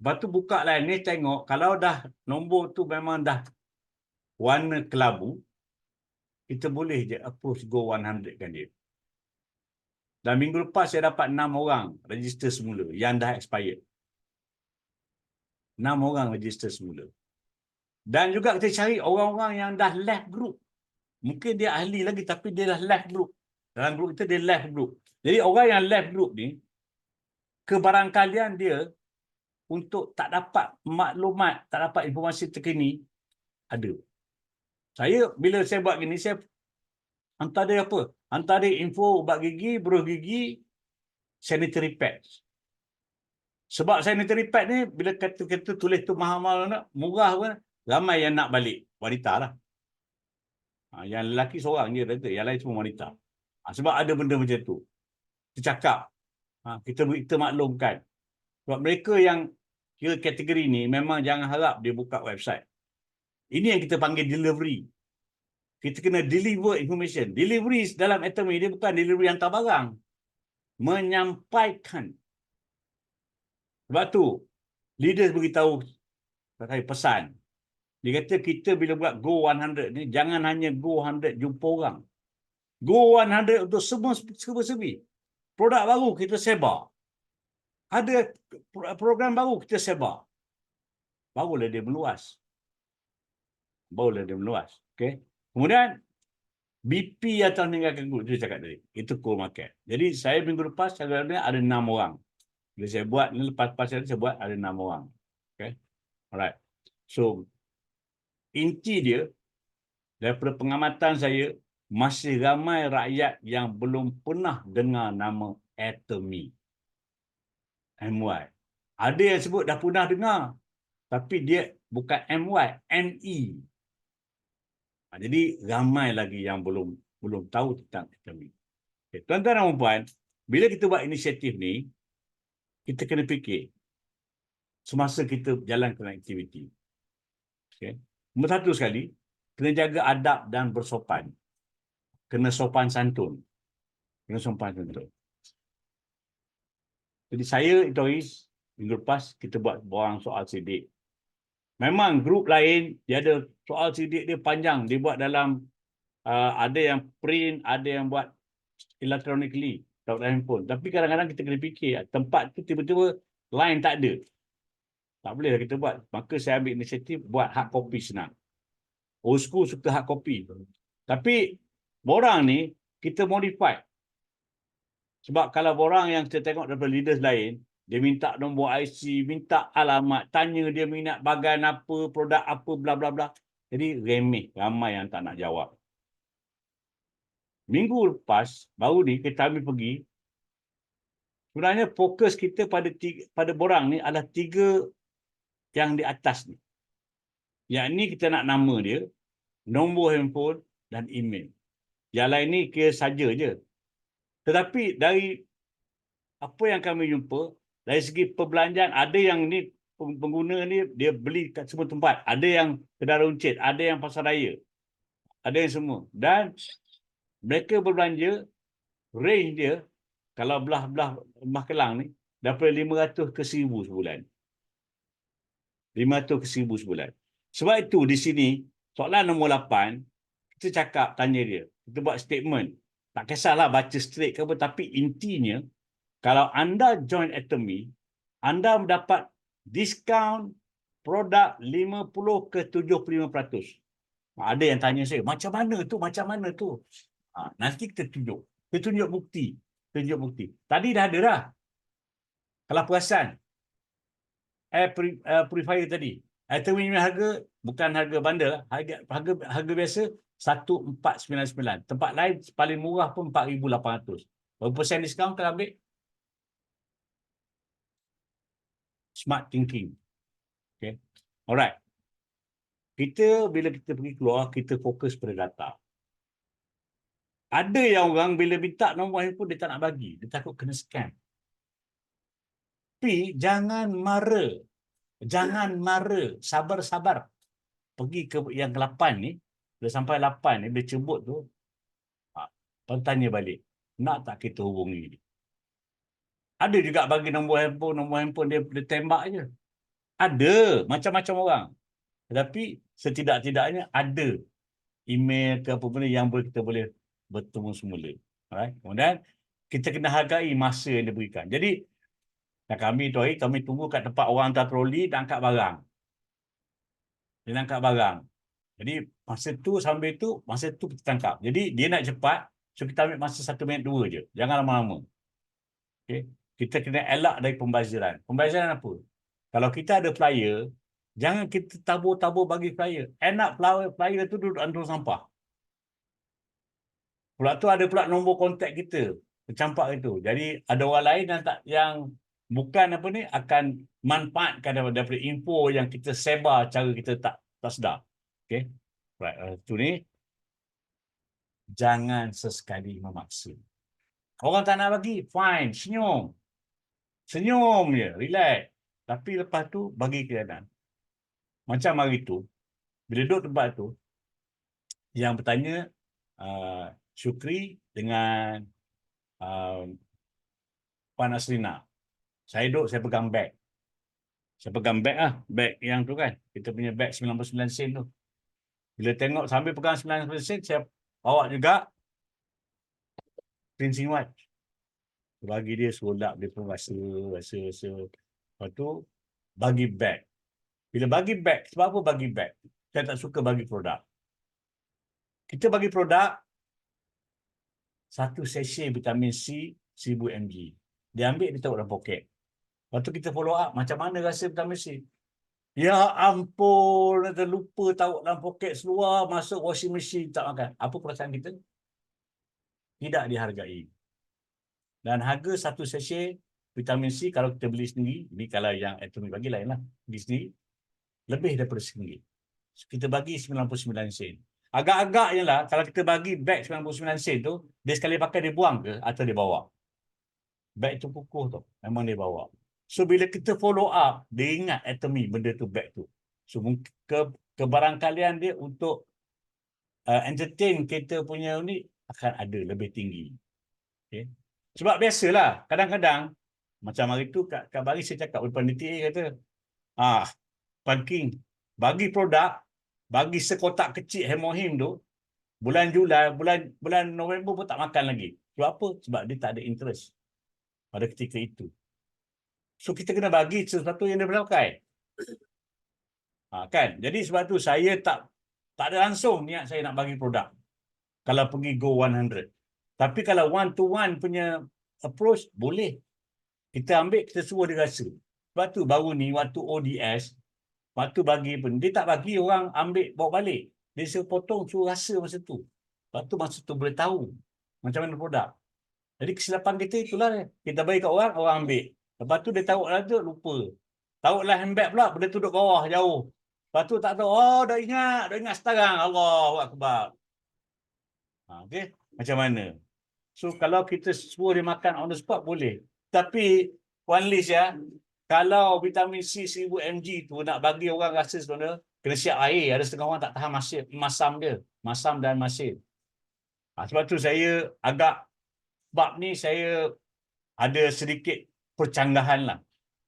Lepas tu buka lain ni tengok, kalau dah nombor tu memang dah warna kelabu, kita boleh je approach Go 100 kan dia. Dan minggu lepas saya dapat 6 orang register semula yang dah expired. 6 orang register semula. Dan juga kita cari orang-orang yang dah left group. Mungkin dia ahli lagi tapi dia dah left group. Dalam group kita dia left group. Jadi orang yang left group ni, kebarangkalian dia untuk tak dapat maklumat, tak dapat informasi terkini, ada. Saya, bila saya buat gini, saya hantar dia apa? Hantar dia info ubat gigi, buruh gigi, sanitary pads. Sebab sanitary pad ni, bila kata tulis tu mahal-mahal, murah pun, ramai yang nak balik. Wanita lah. Yang lelaki seorang je, yang lain semua wanita. Sebab ada benda macam tu. Kita cakap, kita maklumkan. Sebab mereka yang kira kategori ni, memang jangan harap dia buka website. Ini yang kita panggil delivery. Kita kena deliver information. Delivery dalam atomi, dia bukan delivery hantar barang. Menyampaikan. Sebab tu, leaders beritahu saya pesan. Dia kata kita bila buat Go 100 ni, jangan hanya Go 100 jumpa orang. Go 100 untuk semua serba-serbi. Produk baru kita sebar. Ada program baru kita sebar. Barulah dia meluas. Okay. Kemudian, BP yang telah meninggalkan group, dia cakap tadi. Itu cold market. Jadi, saya minggu lepas, saya ada 6 orang. Bila saya buat, lepas saya buat, ada 6 orang. Okay. Alright. So, inti dia, daripada pengamatan saya, masih ramai rakyat yang belum pernah dengar nama Atomy. MY. Ada yang sebut dah pernah dengar. Tapi dia bukan MY, ME. Jadi ramai lagi yang belum tahu tentang Atomy. Okay. Tuan-tuan dan puan, bila kita buat inisiatif ni, kita kena fikir semasa kita jalankan aktiviti. Okay. Nombor satu sekali, kena jaga adab dan bersopan. Kena sopan santun. Jadi saya, Itois, minggu lepas kita buat borang soal sidik. Memang grup lain, dia ada soal sidik dia panjang. Dia buat dalam, ada yang print, ada yang buat electronically. taruh dalam handphone. Tapi kadang-kadang kita kena fikir, tempat tu tiba-tiba line tak ada. Tak boleh lah kita buat. Maka saya ambil inisiatif buat hard copy senang. Old school suka hard copy. Tapi borang ni kita modify. Sebab kalau borang yang kita tengok daripada leaders lain, dia minta nombor IC, minta alamat, tanya dia minat bagan apa, produk apa, bla bla bla. Jadi remeh, ramai yang tak nak jawab. Minggu lepas, baru ni kita ambil pergi, sebenarnya fokus kita pada borang ni adalah 3 yang di atas ni. Yang ni kita nak nama dia, nombor handphone dan email. Yang lain ni kira saja je. Tetapi dari apa yang kami jumpa, dari segi perbelanjaan, ada yang ni pengguna ni dia beli kat semua tempat. Ada yang kedai runcit, ada yang pasar raya. Ada yang semua. Dan mereka berbelanja, range dia, kalau belah-belah Lembah Kelang ni, daripada 500 ke 1000 sebulan. 500 ke 1000 sebulan. Sebab itu di sini, soalan nombor 8, kita cakap, tanya dia. Kita buat statement. Tak kisahlah baca straight ke apa, tapi intinya, kalau anda join Atomy, anda mendapat diskaun produk 50 ke 75%. Ada yang tanya saya, macam mana tu? Macam mana tu? Nanti kita tunjuk. Kita tunjuk bukti. Tunjuk bukti. Tadi dah ada dah. Kalau perasan, air purifier tadi. Atomy punya harga bukan harga bandar, harga biasa 1499. Tempat lain paling murah pun 4800. Berapa persen diskaun kalau ambil? Smart thinking. Okay. Alright. Bila kita pergi keluar, kita fokus pada data. Ada yang orang bila minta nombor handphone dia tak nak bagi. Dia takut kena scam. Tapi jangan mara. Jangan mara. Sabar-sabar. Pergi ke yang ke-8 ni. Bila sampai 8 ni, dia cebut tu. Tanya balik. Nak tak kita hubungi dia? Ada juga bagi nombor handphone dia tembak je. Ada. Macam-macam orang. Tetapi setidak-tidaknya ada email ke apa benda yang kita boleh bertemu semula. Alright. Kemudian kita kena hargai masa yang diberikan. Jadi kami tu hari kami tunggu kat tempat orang hantar troli dan angkat barang. Dia nak angkat barang. Jadi masa tu sambil tu masa tu kita tangkap. Jadi dia nak cepat, so kita ambil masa 1 minit 2 je. Jangan lama-lama. Okey. Kita kena elak dari pembaziran. Pembaziran apa? Kalau kita ada flyer, jangan kita tabur-tabur bagi flyer. Enak flyer tu duduk dalam tong sampah. Pula tu ada pula nombor kontak kita. Tercampak itu. Jadi ada orang lain yang bukan apa ni akan manfaatkan daripada info yang kita sebar cara kita tak sedar. Okey. Right. Itu ni jangan sesekali memaksa. Orang tak nak bagi, fine, senyum. Senyum je, relax. Tapi lepas tu bagi keadaan. Macam hari tu, bila duduk tempat tu, yang bertanya Syukri dengan Puan Asrina. Saya duduk, saya pegang beg. Saya pegang beg beg yang tu kan. Kita punya beg 99 sen tu. Bila tengok sambil pegang 99 sen, saya bawa juga cleansing watch. Bagi dia solap, dia pun rasa. Lepas tu, bagi beg. Bila bagi beg, sebab apa bagi beg? Saya tak suka bagi produk. Kita bagi produk, 1 sachet vitamin C 1000 mg. Dia ambil, dia taruh dalam poket. Lepas tu kita follow up, macam mana rasa vitamin C? Ya ampun, terlupa taruh dalam poket seluar, masuk washing machine, tak makan. Apa perasaan kita? Tidak dihargai. Dan harga 1 sachet vitamin C, kalau kita beli sendiri, ini kalau yang Atomy bagi lain lah, beli sendiri, lebih daripada RM1. Kita bagi 99 sen. Agak-agaknya lah, kalau kita bagi beg 99 sen tu, dia sekali pakai dia buang ke atau dia bawa? Beg tu kukuh tu, memang dia bawa. So bila kita follow up, dia ingat Atomy benda tu beg tu. So kebarangkalian dia untuk entertain kita punya ni akan ada lebih tinggi. Okay. Sebab biasalah, kadang-kadang macam hari tu Kak Bari saya cakap depan DTA kata, Pumpkin, bagi produk, bagi sekotak kecil hemohim tu, bulan Julai, bulan November pun tak makan lagi. Sebab apa? Sebab dia tak ada interest pada ketika itu. So kita kena bagi sesuatu yang dia boleh pakai. Kan? Jadi sebab tu saya tak ada langsung niat saya nak bagi produk. Kalau pergi go 100. Tapi kalau one to one punya approach, boleh. Kita ambil, kita suruh dia rasa. Sebab tu baru ni waktu ODS, waktu bagi pun, dia tak bagi orang ambil bawa balik. Dia suruh potong, suruh rasa masa tu. Lepas tu masa tu boleh tahu macam mana produk. Jadi kesilapan kita itulah. Kita bagi kat orang, orang ambil. Lepas tu dia taruh lah tu, lupa. Taruh lah handbag pula, benda tu duduk bawah jauh. Lepas tu tak tahu, oh dah ingat sekarang. Allahu Akbar. Okay? Macam mana? So kalau kita suruh dia makan on the spot boleh. Tapi Puan Liz ya, kalau vitamin C 1000 mg tu nak bagi orang rasa sebenarnya, kena siap air. Ada setengah orang tak tahan masam dia. Masam dan masin. Sebab tu saya agak, bab ni saya ada sedikit percanggahan lah.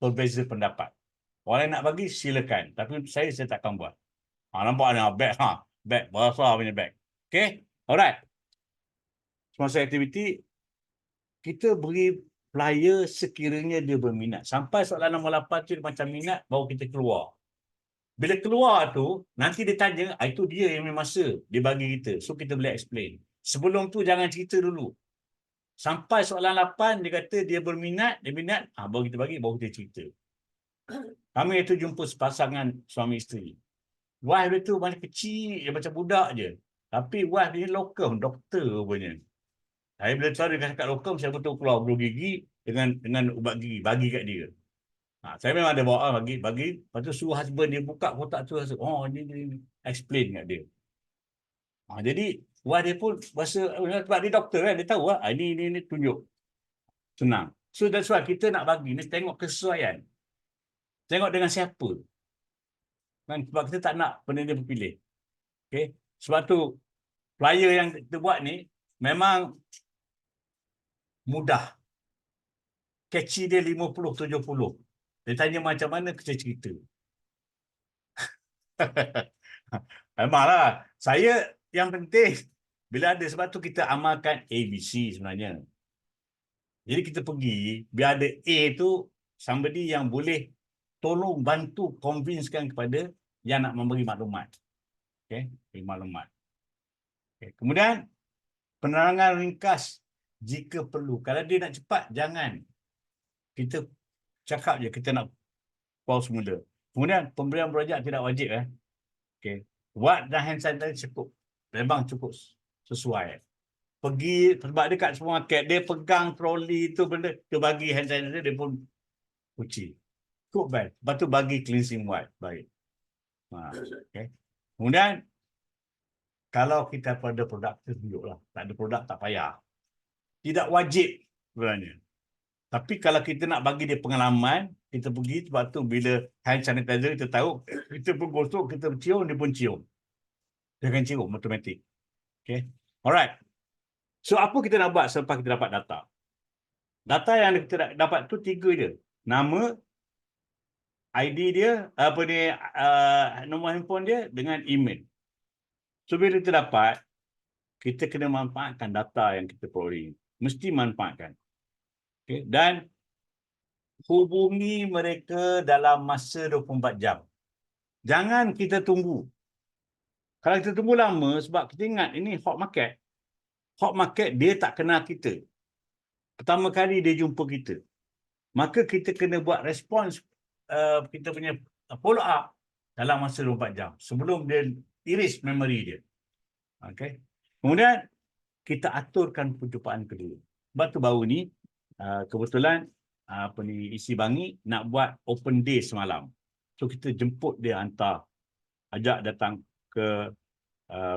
Berbeza pendapat. Orang yang nak bagi silakan. Tapi untuk saya takkan buat. Nampak ni bag. Bag, besar punya bag. Okay? Alright. Semasa aktiviti, kita beri flyer sekiranya dia berminat. Sampai soalan nombor 8 tu macam minat, baru kita keluar. Bila keluar tu, nanti dia tanya, itu dia yang masa dia bagi kita. So kita boleh explain. Sebelum tu jangan cerita dulu. Sampai soalan 8, dia kata dia berminat, dia minat, baru kita bagi, baru kita cerita. Kami itu jumpa sepasangan suami isteri. Wife dia tu macam kecil, dia macam budak je. Tapi wife dia lokum, doktor rupanya. Saya bila tahu dia cakap lokum, saya betul keluar bulu gigi dengan ubat gigi, bagi kat dia. Saya memang ada bawa bagi. Lepas tu suruh husband dia buka kotak tu, oh ini explain kat dia. Jadi wife dia pun rasa, sebab dia doktor kan, dia tahu lah, ini tunjuk. Senang. So that's why kita nak bagi ni, tengok kesesuaian. Tengok dengan siapa. Kan? Sebab kita tak nak benda dia berpilih. Okay? Sebab tu flyer yang kita buat ni memang mudah. Catchy dia 50-70. Dia tanya macam mana, kita cerita. Memanglah. Saya yang penting bila ada, sebab tu kita amalkan ABC sebenarnya. Jadi kita pergi, biar ada A tu somebody yang boleh tolong bantu convincekan kepada yang nak memberi maklumat. Okay? Maklumat. Okay. Kemudian penerangan ringkas jika perlu. Kalau dia nak cepat, jangan. Kita cakap je, kita nak pause semula. Kemudian pemberian merajak tidak wajib. Okay. Wad dan hand sanitizer cukup. Memang cukup sesuai. Pergi, sebab dia kat supermarket, dia pegang troli tu benda, dia bagi hand sanitizer, dia pun cuci. Cukup baik. Lepas tu bagi cleansing wipe. Baik. Okay. Kemudian, kalau kita pada produk, tunjuklah. Tak ada produk, tak payah. Tidak wajib sebenarnya. Tapi kalau kita nak bagi dia pengalaman, kita pergi, sebab tu bila hand sanitizer, kita tahu, kita pun gosok, kita cium, dia pun cium. Dia akan cium, automatik. Okay. Alright. So, apa kita nak buat selepas kita dapat data? Data yang kita dapat tu 3 je. Nama, ID dia, nombor handphone dia dengan email. So, bila kita dapat, kita kena manfaatkan data yang kita peroleh. Mesti manfaatkan. Okay. Dan hubungi mereka dalam masa 24 jam. Jangan kita tunggu. Kalau kita tunggu lama, sebab kita ingat ini hot market. Hot market, dia tak kenal kita. Pertama kali dia jumpa kita. Maka kita kena buat respons, kita punya follow up dalam masa 24 jam. Sebelum dia iris memori dia. Okay. Kemudian, kita aturkan perjumpaan kedua. Sebab tu baru ni, kebetulan, isi Bangi nak buat open day semalam. So, kita jemput dia hantar, ajak datang ke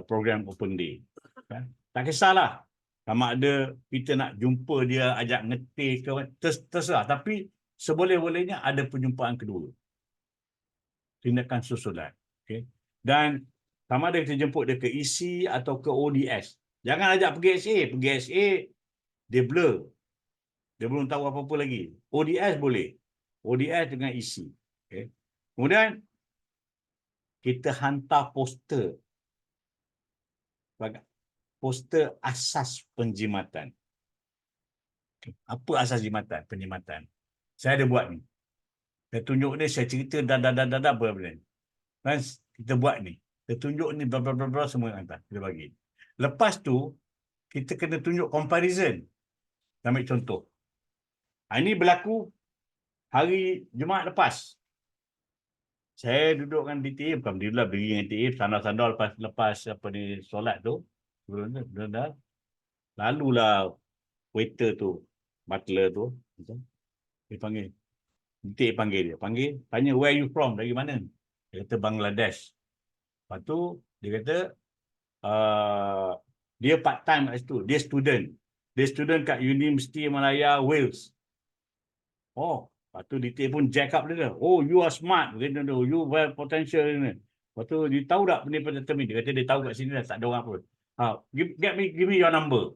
program open day. Okay. Tak kisahlah. Sama ada kita nak jumpa dia, ajak ngetik ke, terserah. Tapi seboleh-bolehnya ada perjumpaan kedua. Tindakan susulan. Okay. Dan sama ada kita jemput dia ke EC atau ke ODS. Jangan ajak pergi SA. Pergi SA, dia blur. Dia belum tahu apa-apa lagi. ODS boleh. ODS dengan EC. Okay. Kemudian, kita hantar poster. Poster asas penjimatan. Apa asas penjimatan? Saya ada buat ni. Saya tunjuk ni, saya cerita dah apa benda ni. Dan kita buat ni. Kita tunjuk ni, bla bla bla bla, semua hantar. Kita bagi. Lepas tu, kita kena tunjuk comparison. Ambil contoh. Ini berlaku hari Jumaat lepas. Saya duduk dengan DTA, bukan berdiri lah, berdiri dengan DTA, sandal-sandal lepas apa ni, solat tu. Dah. Lalulah waiter tu, butler tu, dia panggil. DTA panggil dia. Tanya, where you from? Dari mana? Dia kata Bangladesh. Lepas tu, dia kata, dia part-time kat situ. Dia student. Dia student kat Universiti Malaya, Wales. Oh, lepas tu DTA pun jack up dia. Oh, you are smart. You have potential. Lepas tu, dia tahu tak benda pada termin? Dia kata dia tahu kat sini dah, tak ada orang pun. Give me your number.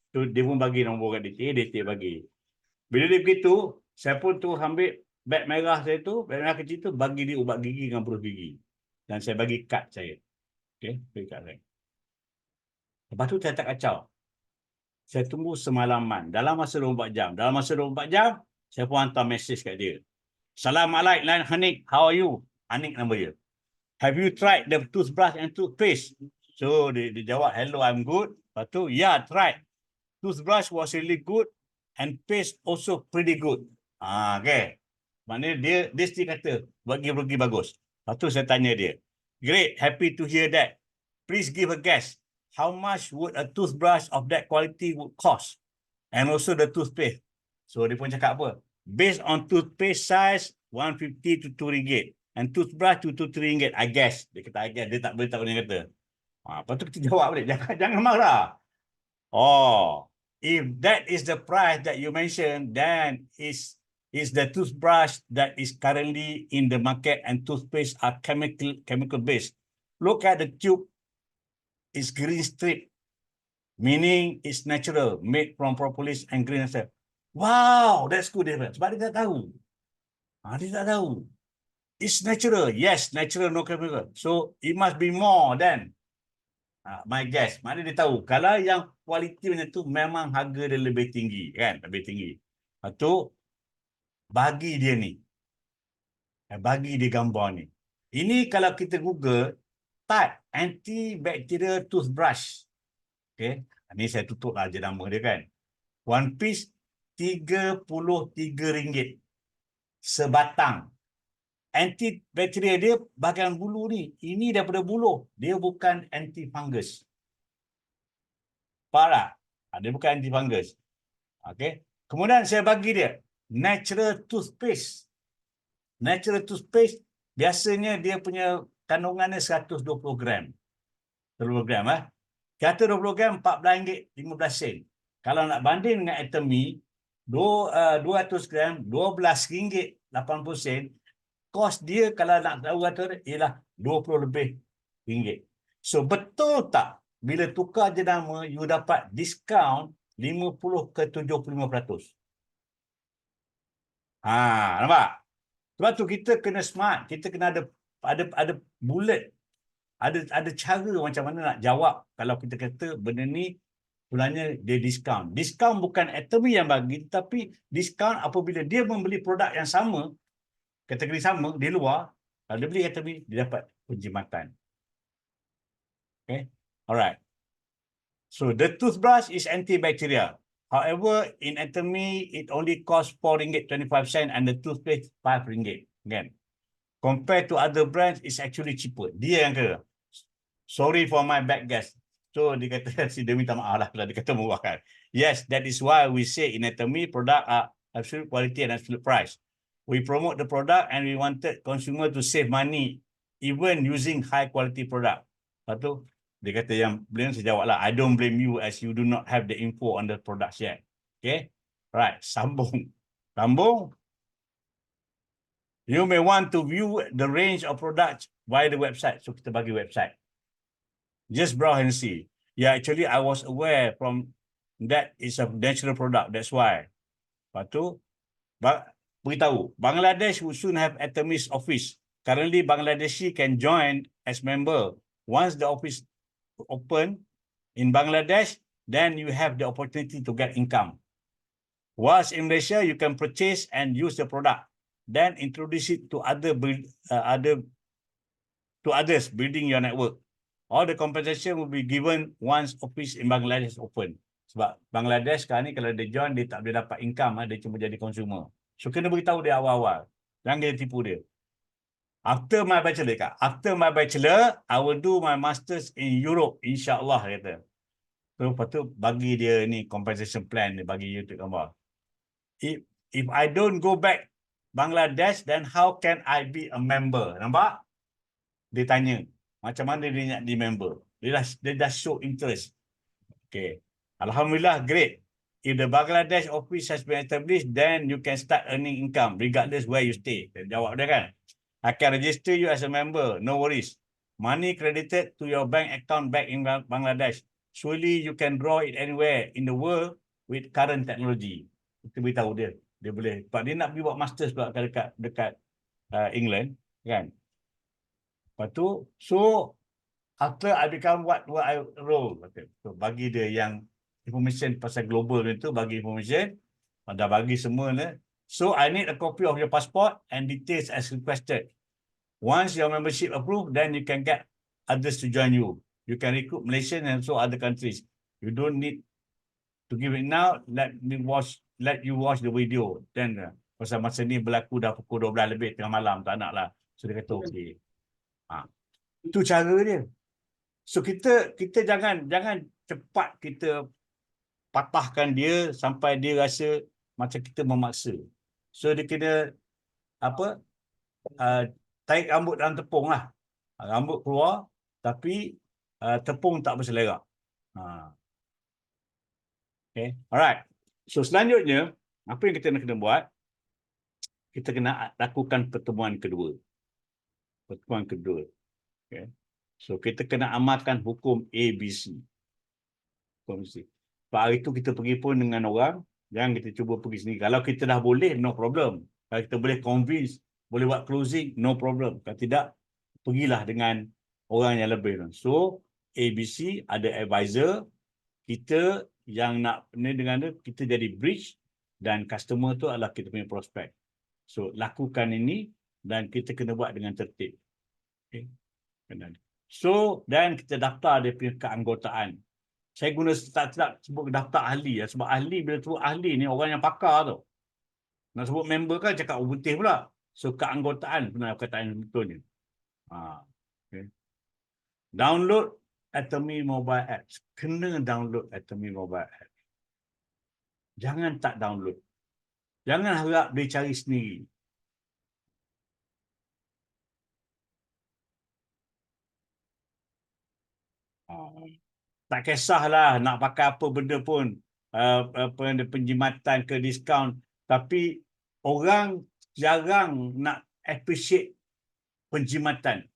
Tu dia pun bagi nombor kat DTA bagi. Bila dia begitu, saya pun tu ambil beg merah saya tu, beg merah kecil tu, bagi dia ubat gigi dengan berus gigi. Dan saya bagi kad saya. Okey, bagi kad saya. Lepas tu saya tak kacau. Saya tunggu semalaman. Dalam masa 24 jam. Dalam masa 24 jam, saya pun hantar mesej kat dia. Assalamualaikum, Hanik. How are you? Hanik nama dia. Have you tried the toothbrush and toothpaste? So, dia jawab, hello, I'm good. Lepas tu, yeah, tried. Toothbrush was really good and paste also pretty good. Okay. Maknanya dia mesti kata, bagi bagus. Lepas tu saya tanya dia, great, happy to hear that. Please give a guess. How much would a toothbrush of that quality would cost? And also the toothpaste. So dia pun cakap apa? Based on toothpaste size, 150 to 2 ringgit. And toothbrush to 3 ringgit. I guess. Dia kata, I guess. Dia tak boleh kata. Lepas tu kita jawab balik. Jangan marah. Oh, if that is the price that you mentioned, then is the toothbrush that is currently in the market and toothpaste are chemical based. Look at the tube. It's green strip, meaning it's natural, made from propolis and green acid. Wow, that's good. Sebab dia tak tahu. Dia tak tahu. It's natural. Yes, natural, no chemical. So it must be more than my guess. Maknanya dia tahu. Kalau yang kualiti macam tu, memang harga dia lebih tinggi. Kan? Lebih tinggi. Lepas tu, bagi dia ni. Bagi dia gambar ni. Ini kalau kita Google, type antibacterial toothbrush. Okay. Ini saya tutup lah je nama dia kan. One piece, RM33. Sebatang. Antibacterial dia bahagian bulu ni. Ini daripada buluh. Dia bukan anti-fungus. Parah. Dia bukan anti-fungus. Okay. Kemudian saya bagi dia natural toothpaste. Natural toothpaste biasanya dia punya kandungannya 120 gram. 20 gram. Kata 20 gram RM14.15. Kalau nak banding dengan Atomy, 200 gram RM12.80. Kos dia kalau nak tahu kata ialah 20 lebih ringgit. So betul tak bila tukar jenama you dapat diskaun 50 ke 75%? Nampak? Sebab tu kita kena smart, kita kena ada bullet. Ada cara macam mana nak jawab kalau kita kata benda ni sebenarnya dia diskaun. Diskaun bukan Atomy yang bagi, tapi diskaun apabila dia membeli produk yang sama, kategori sama di luar, kalau dia beli Atomy, dia dapat penjimatan. Okay, alright. So the toothbrush is antibacterial. However, in Atomy, it only costs RM4.25 and the toothpaste RM5. Again, compared to other brands, it's actually cheaper. Dia yang kata, sorry for my bad guess. So dia kata, dia minta maaf lah kalau dia kata murah kan. Yes, that is why we say in Atomy, product are absolute quality and absolute price. We promote the product and we wanted consumer to save money even using high quality product. Lepas tu, dia kata yang beliau saya jawab lah, I don't blame you as you do not have the info on the products yet. Okay? Right, sambung. You may want to view the range of products via the website. So kita bagi website. Just browse and see. Yeah, actually I was aware from that is a natural product. That's why. Lepas tu, beritahu, Bangladesh will soon have Atomy's office. Currently, Bangladeshi can join as member. Once the office open in Bangladesh, then you have the opportunity to get income. Whilst in Malaysia, you can purchase and use the product, then introduce it to others building your network. All the compensation will be given once office in Bangladesh open. Sebab Bangladesh sekarang ni kalau dia join, dia tak boleh dapat income, dia cuma jadi consumer. So kena beritahu dia awal-awal. Jangan dia tipu dia. After my bachelor, I will do my masters in Europe, insyaAllah, kata. So lepas tu bagi dia ni compensation plan, dia bagi YouTube gambar. If I don't go back Bangladesh, then how can I be a member? Nampak? Dia tanya, macam mana dia nak di member? Dia dah show interest. Okay. Alhamdulillah, great. If the Bangladesh office has been established, then you can start earning income regardless where you stay. Dia jawab dia kan. I can register you as a member. No worries. Money credited to your bank account back in Bangladesh. Surely you can draw it anywhere in the world with current technology. Kita beritahu dia. Dia boleh. Sebab dia nak pergi buat masters pula dekat England. Kan? Lepas tu, so after I become what I role. So bagi dia yang information pasal global itu, bagi information. Dah bagi semua ni. So I need a copy of your passport and details as requested. Once your membership approved, then you can get others to join you. You can recruit Malaysian and also other countries. You don't need to give it now. Let you watch the video. Then pasal masa ni berlaku dah pukul 12 lebih tengah malam, tak nak lah. So dia kata okey. Itu cara dia. So kita jangan cepat kita patahkan dia sampai dia rasa macam kita memaksa. So dia kena tarik rambut dalam tepung lah. Rambut keluar tapi tepung tak berselerak. Okay. Alright. So selanjutnya, apa yang kita nak kena buat? Kita kena lakukan pertemuan kedua. Okay. So kita kena amalkan hukum ABC. Pak hari itu kita pergi pun dengan orang, jangan kita cuba pergi sendiri. Kalau kita dah boleh, no problem. Kalau kita boleh convince, boleh buat closing, no problem. Kalau tidak, pergilah dengan orang yang lebih. So ABC ada advisor, kita yang nak ni dengan dia, kita jadi bridge dan customer tu adalah kita punya prospek. So lakukan ini dan kita kena buat dengan tertib. Okay. So dan kita daftar dia punya keanggotaan. Saya guna tak sebut daftar ahli ya, sebab ahli bila sebut ahli ni orang yang pakar tu. Nak sebut member kan cakap putih pula. So keanggotaan benar perkataan betulnya. Okay. Download Atomy Mobile Apps. Kena download Atomy Mobile Apps. Jangan tak download. Jangan harap dia cari sendiri. Tak kisahlah nak pakai apa benda pun, penjimatan ke diskaun, tapi orang jarang nak appreciate penjimatan.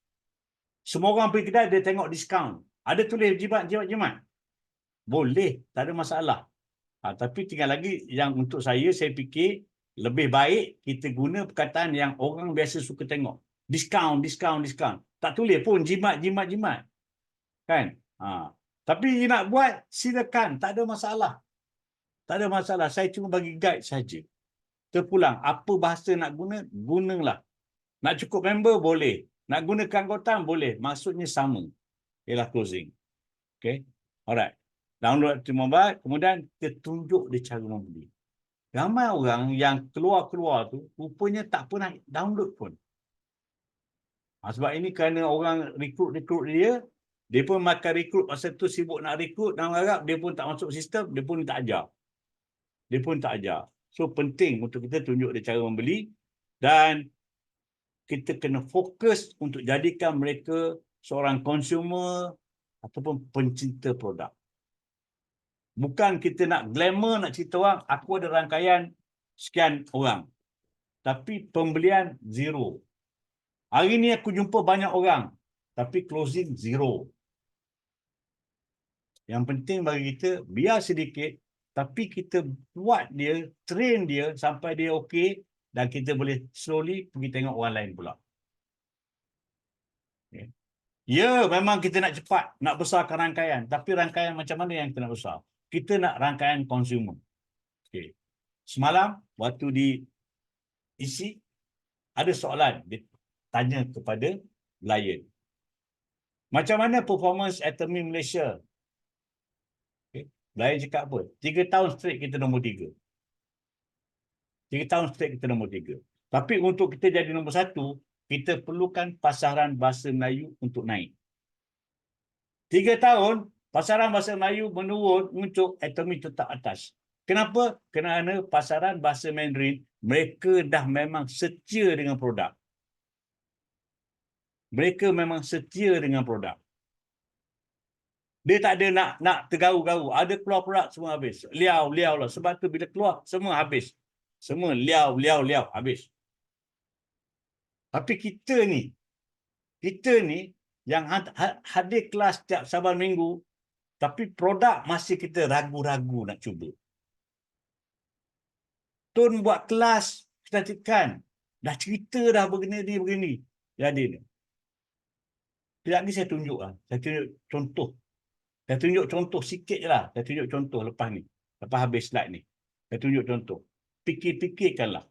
Semua orang pergi kedai dia tengok diskaun. Ada tulis jimat. Boleh, tak ada masalah. Tapi tinggal lagi yang untuk saya fikir lebih baik kita guna perkataan yang orang biasa suka tengok. Diskaun. Tak tulis pun jimat. Kan? Tapi nak buat, silakan. Tak ada masalah. Saya cuma bagi guide saja. Terpulang. Apa bahasa nak guna, gunalah. Nak cukup member, boleh. Nak guna keanggotaan, boleh. Maksudnya sama. Ialah closing. Okay. Alright. Download Atomy Mobile. Kemudian, kita tunjuk dia cara membeli. Ramai orang yang keluar tu, rupanya tak pernah download pun. Sebab ini kerana orang rekrut dia, dia pun makan rekrut, pasal tu sibuk nak rekrut dan harap dia pun tak masuk sistem, dia pun tak ajar. So penting untuk kita tunjuk dia cara membeli dan kita kena fokus untuk jadikan mereka seorang consumer ataupun pencinta produk. Bukan kita nak glamour, nak cerita orang, aku ada rangkaian sekian orang. Tapi pembelian zero. Hari ni aku jumpa banyak orang, tapi closing zero. Yang penting bagi kita, biar sedikit, tapi kita buat dia, train dia sampai dia okey dan kita boleh slowly pergi tengok orang lain pula. Okay. Ya, memang kita nak cepat, nak besarkan rangkaian. Tapi rangkaian macam mana yang kita nak besar? Kita nak rangkaian consumer. Okay. semalam waktu diisi, ada soalan ditanya kepada Lion. Macam mana performance Atomy Malaysia? Okay. Lion cakap apa? 3 tahun straight kita nombor 3. 3 tahun straight kita nombor 3. Tapi untuk kita jadi nombor 1, kita perlukan pasaran bahasa Melayu untuk naik. 3 tahun, pasaran bahasa Melayu menurun untuk Atomy tetap atas. Kenapa? Kerana pasaran bahasa Mandarin, mereka dah memang setia dengan produk. Mereka memang setia dengan produk. Dia tak ada nak tergaru-garu. Ada keluar produk, semua habis. Liau lah. Sebab tu bila keluar, semua habis. Semua liau, habis. Tapi kita ni yang hadir kelas setiap Sabtu Minggu, tapi produk masih kita ragu-ragu nak cuba. Tun buat kelas kecantikan, dah cerita dah begini. Jadi ni. Sekejap ni saya tunjuk lah. Saya tunjuk contoh. Saya tunjuk contoh sikit je lah. Saya tunjuk contoh lepas ni. Lepas habis slide ni. Saya tunjuk contoh. Fikir-fikirkanlah.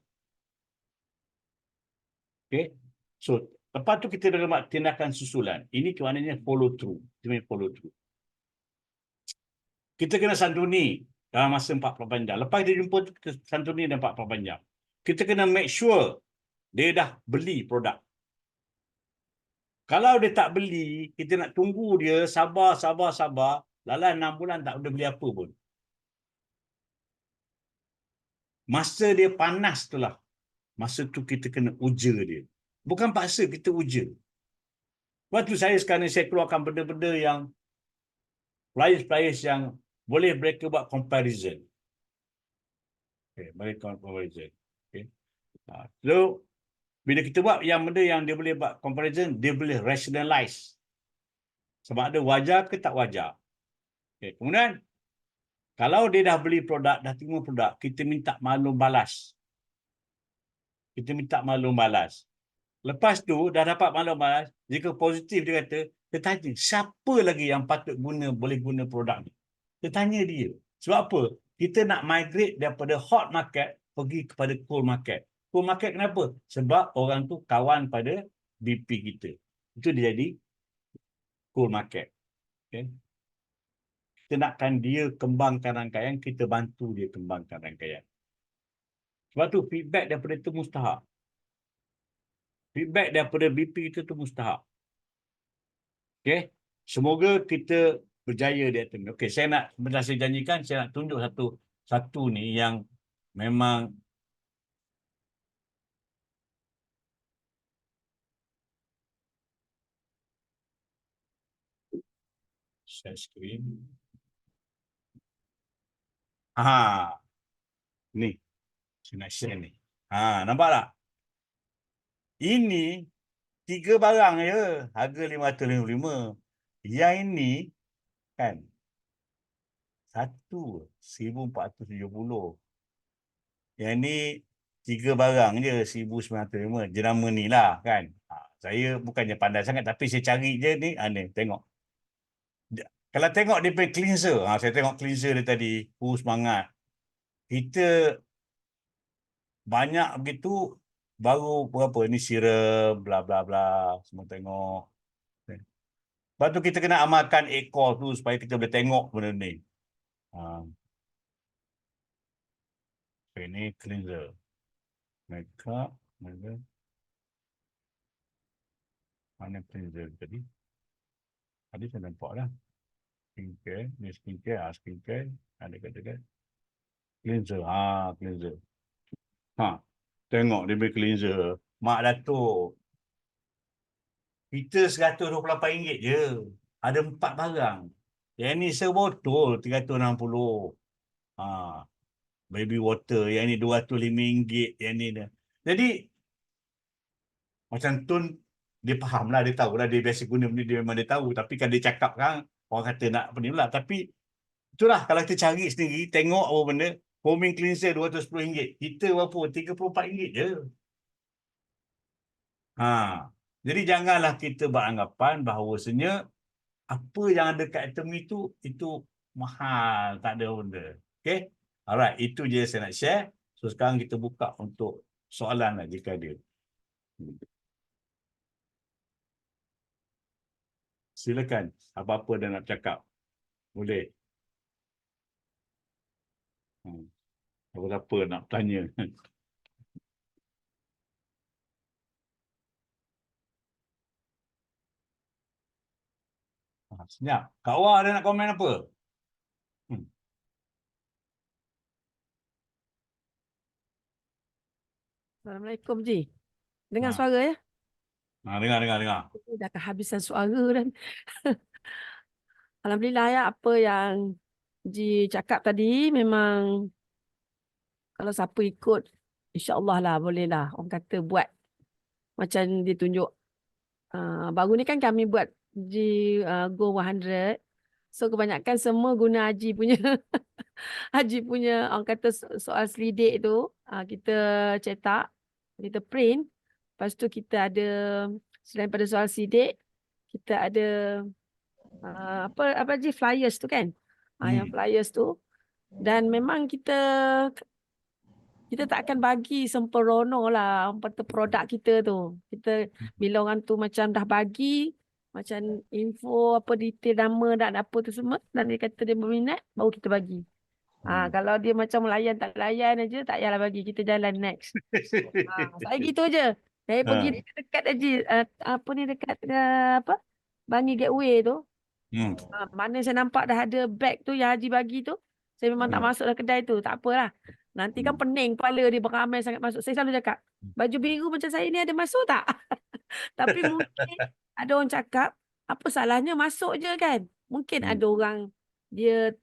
Okay. So, lepas tu kita dah buat tindakan susulan. Ini maknanya follow through. Kita kena santuni dalam masa 48 jam. Lepas dia jumpa, kita santuni dalam 48 jam. Kita kena make sure dia dah beli produk. Kalau dia tak beli, kita nak tunggu dia, sabar. Lalang 6 bulan tak boleh beli apa pun. Masa dia panas tu lah. Masa tu kita kena uja dia. Bukan paksa, kita uja. Waktu saya sekarang saya keluarkan benda-benda yang players yang boleh mereka buat comparison. Okay, boleh comparison. Okay. So, bila kita buat yang benda yang dia boleh buat comparison, dia boleh rationalize. Sebab ada wajar ke tak wajar. Okay. Kemudian, kalau dia dah beli produk, dah terima produk, kita minta maklum balas. Lepas tu, dah dapat maklum balas, jika positif dia kata, dia tanya, siapa lagi yang patut boleh guna produk ni? Dia tanya dia. Sebab apa? Kita nak migrate daripada hot market pergi kepada cold market. Cold market kenapa? Sebab orang tu kawan pada BP kita. Itu dia jadi cold market. Okay? Kita nakkan dia kembangkan rangkaian, kita bantu dia kembangkan rangkaian. Sebab tu feedback daripada itu mustahak. Feedback daripada BP kita tu mustahak. Okay? Semoga kita berjaya di atas. Okey, saya nak, sebenarnya saya janjikan, saya nak tunjuk satu ni yang memang share screen. Ni. Saya nak share ni. Nampak tak? Ini 3 barang je, harga 555. Yang ini kan 1,470. Yang ni 3 barang je 1,905. Jenama ni lah kan. Saya bukannya pandai sangat tapi saya cari je ni. Ni tengok. Kalau tengok dia punya cleanser. Saya tengok cleanser dia tadi. Semangat. Kita banyak begitu baru berapa ni serum bla bla bla semua tengok. Lepas tu kita kena amalkan 8 core tu supaya kita boleh tengok benda ni. Ini cleanser. Makeup. Mana cleanser tadi? Tadi saya nampak lah. Skincare. Ni skincare. Skincare. Ada kata-kata. Cleanser. Cleanser. Tengok dia punya cleanser. Mak Datuk. Kita RM128 je. Ada 4 barang. Yang ni sebotol RM360. Baby water. Yang ni RM205. Yang ni dah. Jadi, macam Tun, dia faham lah. Dia tahu lah. Dia biasa guna benda dia memang dia tahu. Tapi kan dia cakap kan, orang kata nak apa ni pula. Tapi, itulah kalau kita cari sendiri, tengok apa benda, foaming cleanser RM210. Kita berapa? RM34 je. Jadi janganlah kita beranggapan bahawasanya apa yang ada kat Atomy itu mahal, tak ada benda. Okay? Alright, itu je saya nak share So sekarang kita buka untuk soalan lah jika ada. Silakan, apa-apa dah nak cakap. Boleh. Apa-apa nak tanya. Senyap. Kak Wah ada nak komen apa? Assalamualaikum Ji. Dengar Ha. suara ya? Dengar. Dah kehabisan suara dan Alhamdulillah ya, apa yang Ji cakap tadi memang kalau siapa ikut, insya-Allah lah boleh lah. Orang kata buat macam ditunjuk. Baru ni kan kami buat Go 100. So kebanyakan semua guna Haji punya Haji punya orang kata soal selidik tu kita cetak, kita print. Lepas tu kita ada selain pada soal selidik, kita ada apa je flyers tu kan. Yang flyers tu, dan memang kita tak akan bagi sempurna lah produk kita tu. Kita bila orang tu macam dah bagi macam info apa detail nama dan apa tu semua dan dia kata dia berminat, baru kita bagi. Kalau dia macam layan tak layan aja, tak payahlah bagi, kita jalan next. Saya gitu aja. Saya pergi dekat aja apa ni dekat apa? Bangi Gateway tu. Mana saya nampak dah ada beg tu yang Haji bagi tu, saya memang tak masuk dalam kedai tu. Tak apalah. Nanti kan pening kepala dia, beramai sangat masuk. Saya selalu cakap, baju biru macam saya ni ada masuk tak? Tapi mungkin ada orang cakap, apa salahnya masuk je kan? Mungkin ada orang dia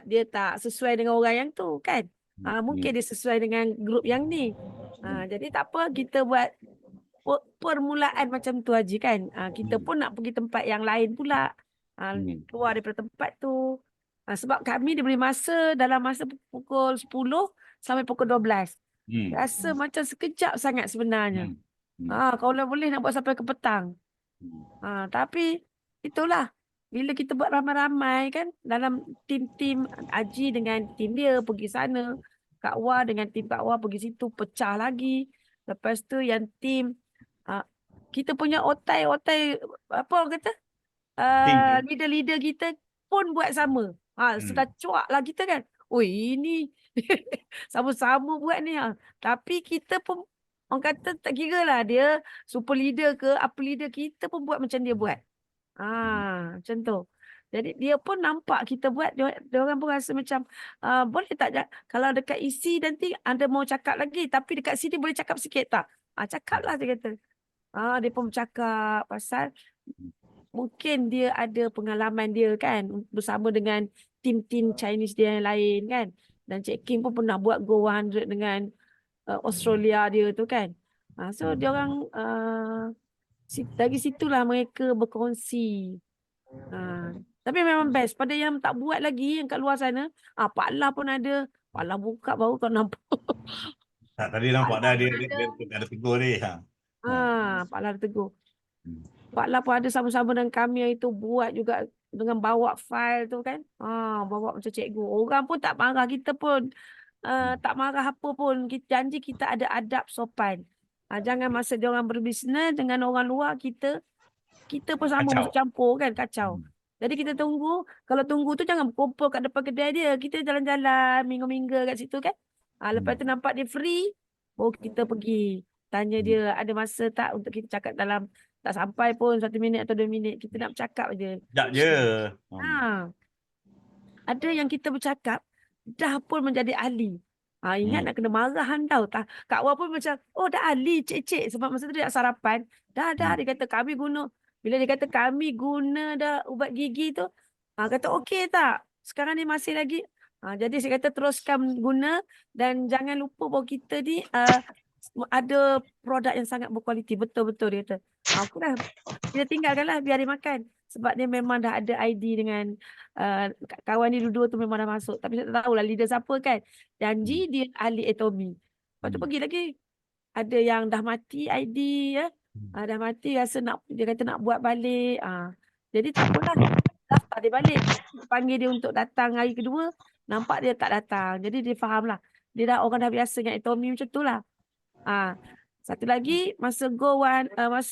dia tak sesuai dengan orang yang tu kan? Mungkin dia sesuai dengan grup yang ni. Jadi tak apa, kita buat permulaan macam tu Haji kan. Kita pun nak pergi tempat yang lain pula. Keluar daripada tempat tu. Sebab kami diberi masa dalam masa pukul 10 sampai pukul 12. Rasa macam sekejap sangat sebenarnya. Kalau boleh nak buat sampai ke petang. Tapi itulah. Bila kita buat ramai-ramai kan, dalam tim-tim Haji dengan tim dia pergi sana. Kak Wah dengan tim Kak Wah pergi situ, pecah lagi. Lepas tu yang tim kita punya otai-otai apa orang kata? Leader-leader kita pun buat sama. Sudah cuak lah kita kan. Oi, ini sama-sama buat ni. Tapi kita pun orang kata tak kira lah dia super leader ke apa leader, kita pun buat macam dia buat. Macam tu. Jadi dia pun nampak kita buat, dia orang pun rasa macam boleh tak kalau dekat isi nanti anda mau cakap lagi, tapi dekat sini boleh cakap sikit tak? Cakaplah dia kata. Dia pun bercakap pasal mungkin dia ada pengalaman dia kan bersama dengan tim-tim Chinese dia yang lain kan. Dan Cik Kim pun pernah buat Go 100 dengan Australia dia tu kan. So dia orang dari situlah mereka berkongsi. Tapi memang best pada yang tak buat lagi yang kat luar sana. Pak Lah pun ada. Pak Lah buka baru kau nampak. Tadi nampak dah dia ada tegur ni. Pak Lah tegur. Pak Lah pun ada sama-sama dengan kami yang itu buat juga dengan bawa file tu kan. Bawa macam cikgu. Orang pun tak marah, kita pun tak marah apa pun. Kita janji kita ada adab sopan. Jangan masa dia orang berbisnes dengan orang luar, kita pun sama masuk campur kan, kacau. Jadi kita tunggu, kalau tunggu tu jangan berkumpul kat depan kedai dia. Kita jalan-jalan, minggu-minggu kat situ kan. Lepas tu nampak dia free, baru kita pergi. Tanya dia ada masa tak untuk kita cakap dalam, tak sampai pun 1 minit atau 2 minit. Kita nak bercakap je. Sekejap je. Ada yang kita bercakap, dah pun menjadi ahli. Ingat nak kena marahan tau. Kak Wah pun macam, oh dah ahli cik-cik. Sebab masa tu dia nak sarapan. Dah dia kata kami guna. Bila dia kata kami guna dah ubat gigi tu. Kata okey tak? Sekarang ni masih lagi. Jadi saya kata teruskan guna. Dan jangan lupa bahawa kita ni ada produk yang sangat berkualiti. Betul-betul dia kata. Aku dah, kita tinggalkanlah biar dia makan. Sebab dia memang dah ada ID dengan kawan dia dua tu memang dah masuk. Tapi saya tak tahulah leader siapa kan. Janji dia ahli anatomi. Lepas tu pergi lagi. Ada yang dah mati ID ya. Dah mati rasa dia kata nak buat balik. Jadi tak apalah. Daftar dia balik. Panggil dia untuk datang hari kedua. Nampak dia tak datang. Jadi dia faham lah. Orang dah biasa dengan Atomy macam tu lah. Satu lagi masa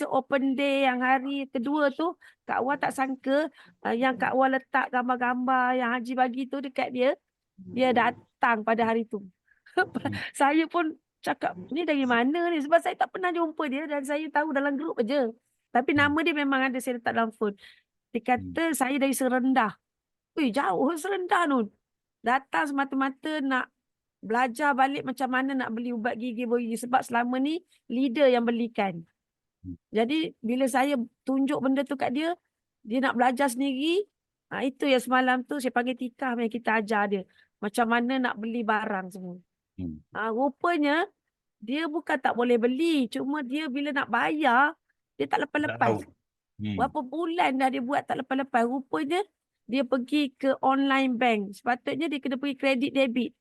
open day yang hari kedua tu, Kak Wan tak sangka yang Kak Wan letak gambar-gambar yang Haji bagi tu dekat dia datang pada hari tu. Saya pun cakap, ni dari mana ni? Sebab saya tak pernah jumpa dia dan saya tahu dalam grup aja. Tapi nama dia memang ada saya letak dalam phone. Dia kata saya dari Serendah. Jauh Serendah Nun. Datang semata-mata nak belajar balik macam mana nak beli ubat gigi gigi sebab selama ni leader yang belikan. Jadi bila saya tunjuk benda tu kat dia, dia nak belajar sendiri. Itu yang semalam tu saya panggil Tika yang kita ajar dia macam mana nak beli barang semua. Rupanya dia bukan tak boleh beli, cuma dia bila nak bayar dia tak lepas-lepas. Berapa bulan dah dia buat tak lepas-lepas. Rupanya dia pergi ke online bank. Sepatutnya dia kena pergi kredit debit.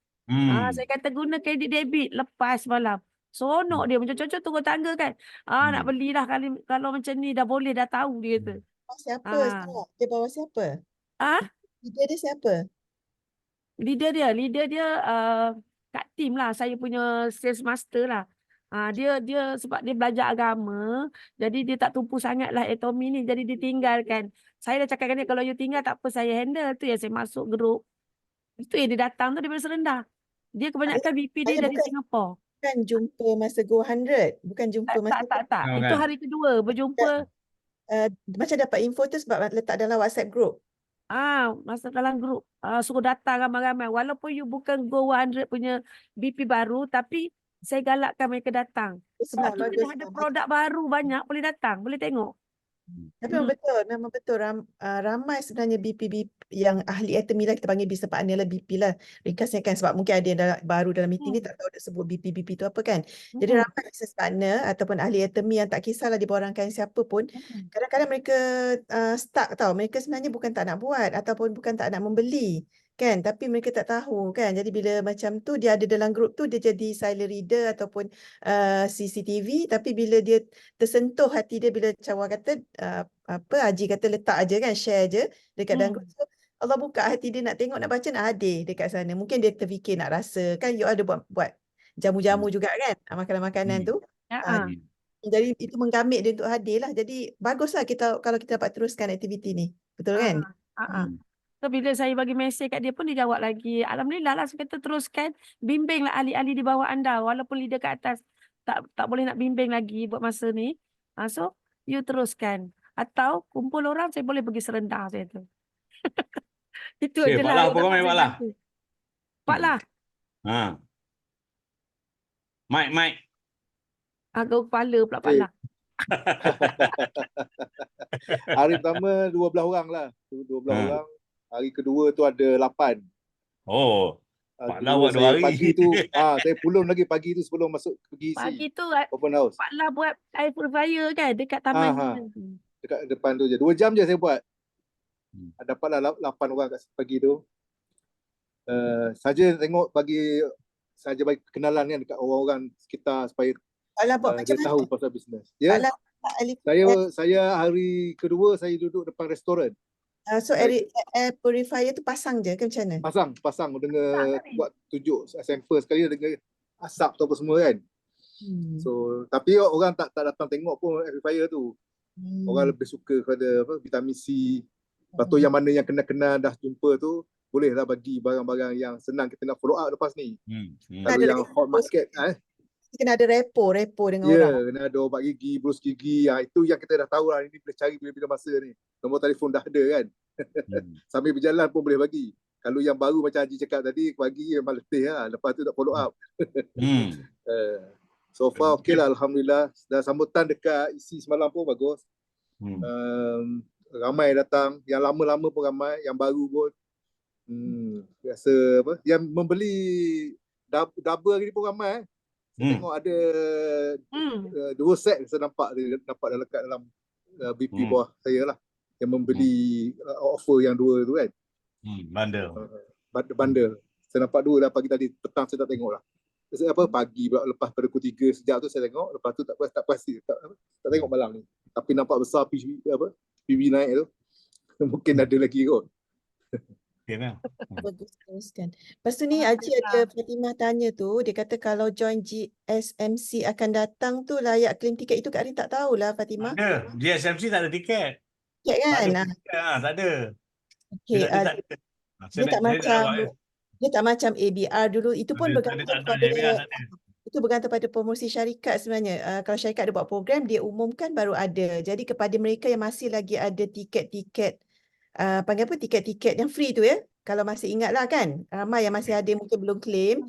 Saya kata guna kredit debit, lepas malam. Seronok dia macam cocok turun tangga kan. Nak belilah kalau macam ni dah boleh, dah tahu dia kata. Siapa sekarang? Dia bawa siapa? Leader dia siapa? Leader dia kat team lah. Saya punya sales master lah. Dia sebab dia belajar agama, jadi dia tak tumpu sangat lah Atomy ni, jadi dia tinggalkan. Saya dah cakap dengan dia, kalau you tinggal tak apa, saya handle. Tu yang saya masuk grup. Itu yang dia datang tu daripada Serendah. Dia kebanyakan VP dia dari Singapura. Bukan jumpa masa Go 100. Bukan jumpa masa Tak. Itu hari kedua berjumpa. Macam dapat info tu sebab letak dalam WhatsApp group. Masa dalam grup. Suruh datang ramai-ramai. Walaupun you bukan Go 100 punya BP baru, tapi saya galakkan mereka datang. Sebab kita dah ada produk baru banyak, boleh datang, boleh tengok. Tapi memang betul ramai sebenarnya BP yang ahli Atomy lah, kita panggil business partner lah, BP lah ringkasnya kan, sebab mungkin ada yang baru dalam meeting ni tak tahu nak sebut BP tu apa kan. Jadi ramai business partner ataupun ahli Atomy yang tak kisahlah dia borangkan siapa pun, kadang-kadang mereka stuck tau. Mereka sebenarnya bukan tak nak buat ataupun bukan tak nak membeli kan, tapi mereka tak tahu kan. Jadi bila macam tu dia ada dalam grup tu, dia jadi silent reader ataupun CCTV, tapi bila dia tersentuh hati dia, bila Cawa kata Haji kata letak aja kan, share je dekat dalam grup tu, Allah buka hati dia nak tengok, nak baca, nak hadir dekat sana. Mungkin dia terfikir nak rasa kan, you ada buat jamu-jamu juga kan, makanan-makanan tu. Jadi itu menggamit dia untuk hadir lah. Jadi baguslah kalau kita dapat teruskan aktiviti ni. Betul kan? So, bila saya bagi mesej kat dia pun dia jawab lagi. Alhamdulillah lah, saya kata teruskan. Bimbinglah ahli-ahli di bawah anda. Walaupun leader kat atas tak boleh nak bimbing lagi buat masa ni. So, you teruskan. Atau kumpul orang, saya boleh pergi Serendah saya tu. Itu je lah. Pak Lah. Pak Lah. Mike. Agak kepala pula Pak Lah. Hari pertama 12 orang lah. 12 orang. Hari kedua tu ada 8. Pak Lah buat 2 hari. Pagi tu, saya pulun lagi pagi tu sebelum masuk pergi pagi tu open house. Pak Lah buat air purifier kan dekat taman. Dekat depan tu je. 2 jam je saya buat. Dapatlah 8 orang kat pagi tu. Saja tengok saja bagi kenalan kan dekat orang-orang sekitar supaya dia tahu pasal bisnes. Ya. Saya hari kedua saya duduk depan restoran. So air purifier tu pasang je ke macam mana? Pasang dengar buat tunjuk sampel sekali dengar asap tu apa semua kan. So tapi orang tak datang tengok pun air purifier tu. Orang lebih suka kepada vitamin C. Lepas tu yang mana yang kenal-kenal dah jumpa tu, bolehlah bagi barang-barang yang senang kita nak follow up lepas ni. Kalau yang hot market kena ada repo dengan orang. Ya, kena ada obat gigi, brus gigi. Itu yang kita dah tahu lah. Ini boleh cari bila-bila masa ni. Nombor telefon dah ada kan. Sambil berjalan pun boleh bagi. Kalau yang baru macam Haji cakap tadi, pagi memang letih lah. Lepas tu tak follow up. So far okey lah, Alhamdulillah. Dan sambutan dekat isi semalam pun bagus. Ramai datang. Yang lama-lama pun ramai. Yang baru pun. Rasa apa? Yang membeli double hari ni pun ramai. Tengok ada 2 set saya nampak dalam dekat dalam BP bawah saya lah, yang membeli offer yang 2 tu kan. Bundle. Saya nampak 2 dah pagi tadi, petang saya tak tengok lah. Pagi pula lepas pada pukul 3 sejak tu saya tengok, lepas tu tak pasti tak tengok malam ni. Tapi nampak besar PB naik tu. Mungkin ada lagi kot. Lah. Bagus teruskan. Lepas tu ni Haji ada Fatimah tanya tu, dia kata kalau join GSMC akan datang tu layak claim tiket. Itu Kak Rin tak tahulah Fatimah. Ada. GSMC tak ada tiket. Tiket Tak kan? ada tiket. Tak ada. Okey, Dia tak ada. dia tak Saya nak macam jawab, ya. dia tak macam ABR dulu. Itu pun Dia bergantung tak ada pada ABR, tak ada. itu bergantung pada promosi syarikat sebenarnya. Kalau syarikat ada buat program, dia umumkan baru ada. Jadi kepada mereka yang masih lagi ada tiket-tiket panggil apa, tiket-tiket yang free tu ya. Kalau masih ingat lah kan, ramai yang masih ada yang mungkin belum claim.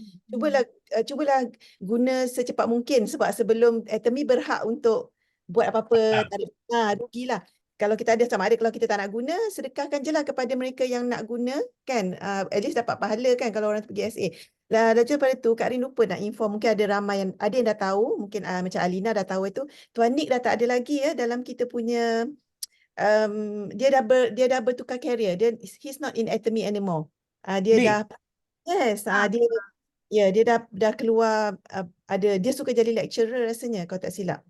Cubalah guna secepat mungkin sebab sebelum Atomy berhak untuk buat apa-apa tarik rugilah. Kalau kita ada sama ada kalau kita tak nak guna, sedekahkan je lah kepada mereka yang nak guna kan. At least dapat pahala kan kalau orang pergi SA. Dan daripada tu Kak Rin lupa nak inform, mungkin ada ramai yang ada yang dah tahu, mungkin macam Alina dah tahu itu. Tuan Nick dah tak ada lagi ya dalam kita punya dia dah bertukar career. He's not in Atomy anymore. Dia Nick? dah dia dah keluar dia suka jadi lecturer rasanya kalau tak silap.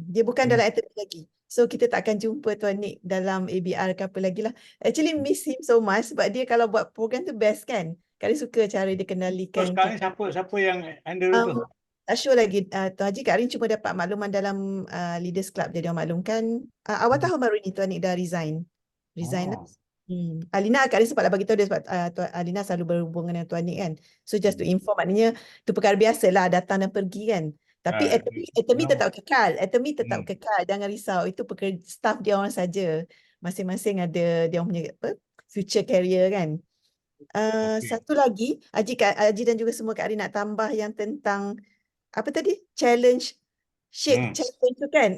Dia bukan dalam Atomy lagi. So kita tak akan jumpa Tuan Nick dalam ABR ke apa lagi lah. Actually miss him so much sebab dia kalau buat program tu best kan. Kali suka cara dia So kendalikan. sekarang ni siapa yang handle tu? Tak sure lagi Tuan Haji. Kak Rin cuma dapat makluman dalam Leaders Club. Dia maklumkan awal tahun baru ni Tuan Nick dah resign lah. Alina Kak Rin sempat dah bagi tahu dia sebab Alina selalu berhubungan dengan Tuan Nick kan. So just to inform, maknanya tu perkara biasa lah, datang dan pergi kan. Tapi Atomy tetap kekal. Atomy tetap kekal. Jangan risau. Itu perkara staff dia orang saja. Masing-masing ada dia orang punya future career kan. Satu lagi, Haji dan juga semua Kak Rin nak tambah yang tentang apa tadi? Challenge challenge tu kan.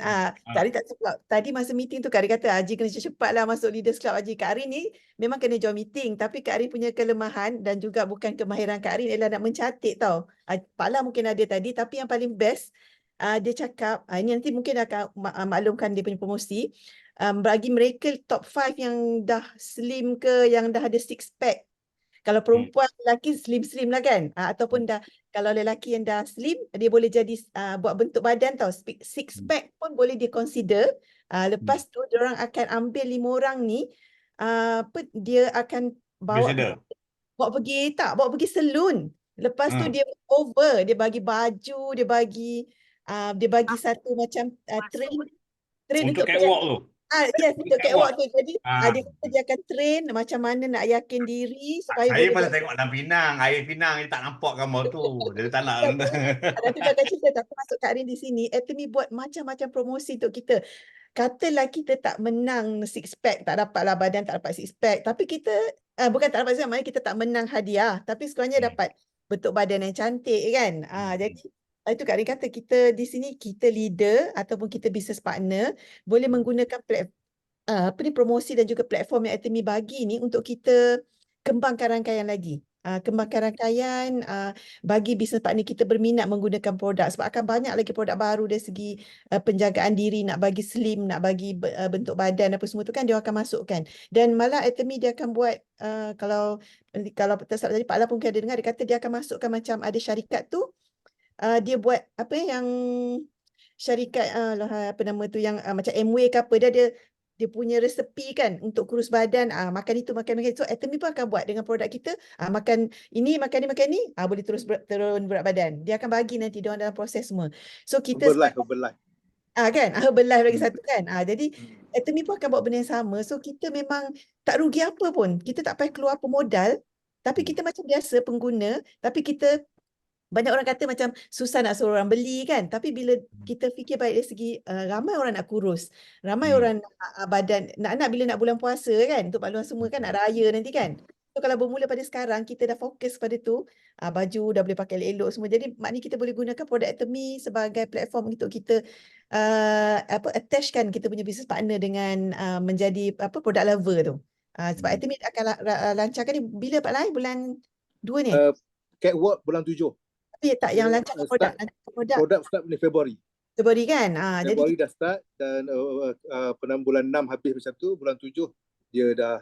Kak Rin tak sebab tadi masa meeting tu Kak Rin kata Haji kena cepat lah masuk Leaders Club Haji. Kak Rin ni memang kena join meeting, tapi Kak Rin punya kelemahan dan juga bukan kemahiran Kak Rin ialah nak mencatat tau. Pak Lah mungkin ada tadi, tapi yang paling best dia cakap, ini nanti mungkin akan maklumkan dia punya promosi. Bagi mereka top 5 yang dah slim ke, yang dah ada six pack. Kalau perempuan lelaki slim-slim lah kan. Ataupun dah kalau lelaki yang dah slim, dia boleh jadi buat bentuk badan tau. Six pack pun boleh dia consider. Lepas tu diorang akan ambil 5 orang ni, dia akan bawa pergi salon. Lepas tu dia over, dia bagi baju, dia bagi satu macam train untuk catwalk tu. Yes, untuk catwalk tu. Jadi dia kata dia akan train macam mana nak yakin diri supaya Saya boleh pasal tengok dalam Pinang, air Pinang dia tak nampak gambar tu. Dia tak nak. Nanti dia akan cerita, tapi masuk Kak Rin di sini, Atomy buat macam-macam promosi untuk kita. Katalah kita tak menang six pack, tak dapatlah badan, tak dapat six pack, tapi kita bukan tak dapat six pack, maknanya kita tak menang hadiah, tapi sekurangnya dapat bentuk badan yang cantik kan. Jadi itu Kak Rin kata, kita di sini, kita leader ataupun kita business partner boleh menggunakan promosi dan juga platform yang Atomy bagi ni untuk kita kembangkan rangkaian lagi. Kembangkan rangkaian, bagi business partner kita berminat menggunakan produk, sebab akan banyak lagi produk baru dari segi penjagaan diri, nak bagi slim, nak bagi bentuk badan apa semua tu kan, dia akan masukkan. Dan malah Atomy dia akan buat, kalau tak salah tadi Pak Lah pun ada dengar, dia kata dia akan masukkan macam ada syarikat tu, dia buat apa yang syarikat apa nama tu yang macam Amway ke apa, dia punya resepi kan untuk kurus badan, makan itu makan. So Atomy pun akan buat dengan produk kita, makan ini boleh turun berat badan. Dia akan bagi nanti dia dalam proses semua. So kita Herbalife. kan Herbalife lagi satu kan. Jadi Atomy pun akan buat benda yang sama. So kita memang tak rugi apa pun. Kita tak payah keluar pemodal, tapi kita macam biasa pengguna, tapi kita banyak orang kata macam susah nak suruh orang beli kan. Tapi bila kita fikir baik dari segi ramai orang nak kurus, ramai orang nak badan, nak bila nak bulan puasa kan, untuk makluman semua kan, nak raya nanti kan. So kalau bermula pada sekarang, kita dah fokus pada tu, baju dah boleh pakai elok semua. Jadi maknanya kita boleh gunakan produk Atomy sebagai platform untuk kita attachkan kita punya business partner dengan menjadi product lover tu. Sebab Atomy akan lancarkan ni bila Pak Lai? Bulan 2 ni? Catwalk bulan 7. Tapi tak yang lancarkan produk. Produk start bulan Februari. Februari kan? Februari Jadi dah start dan bulan 6 habis macam tu, bulan 7 dia dah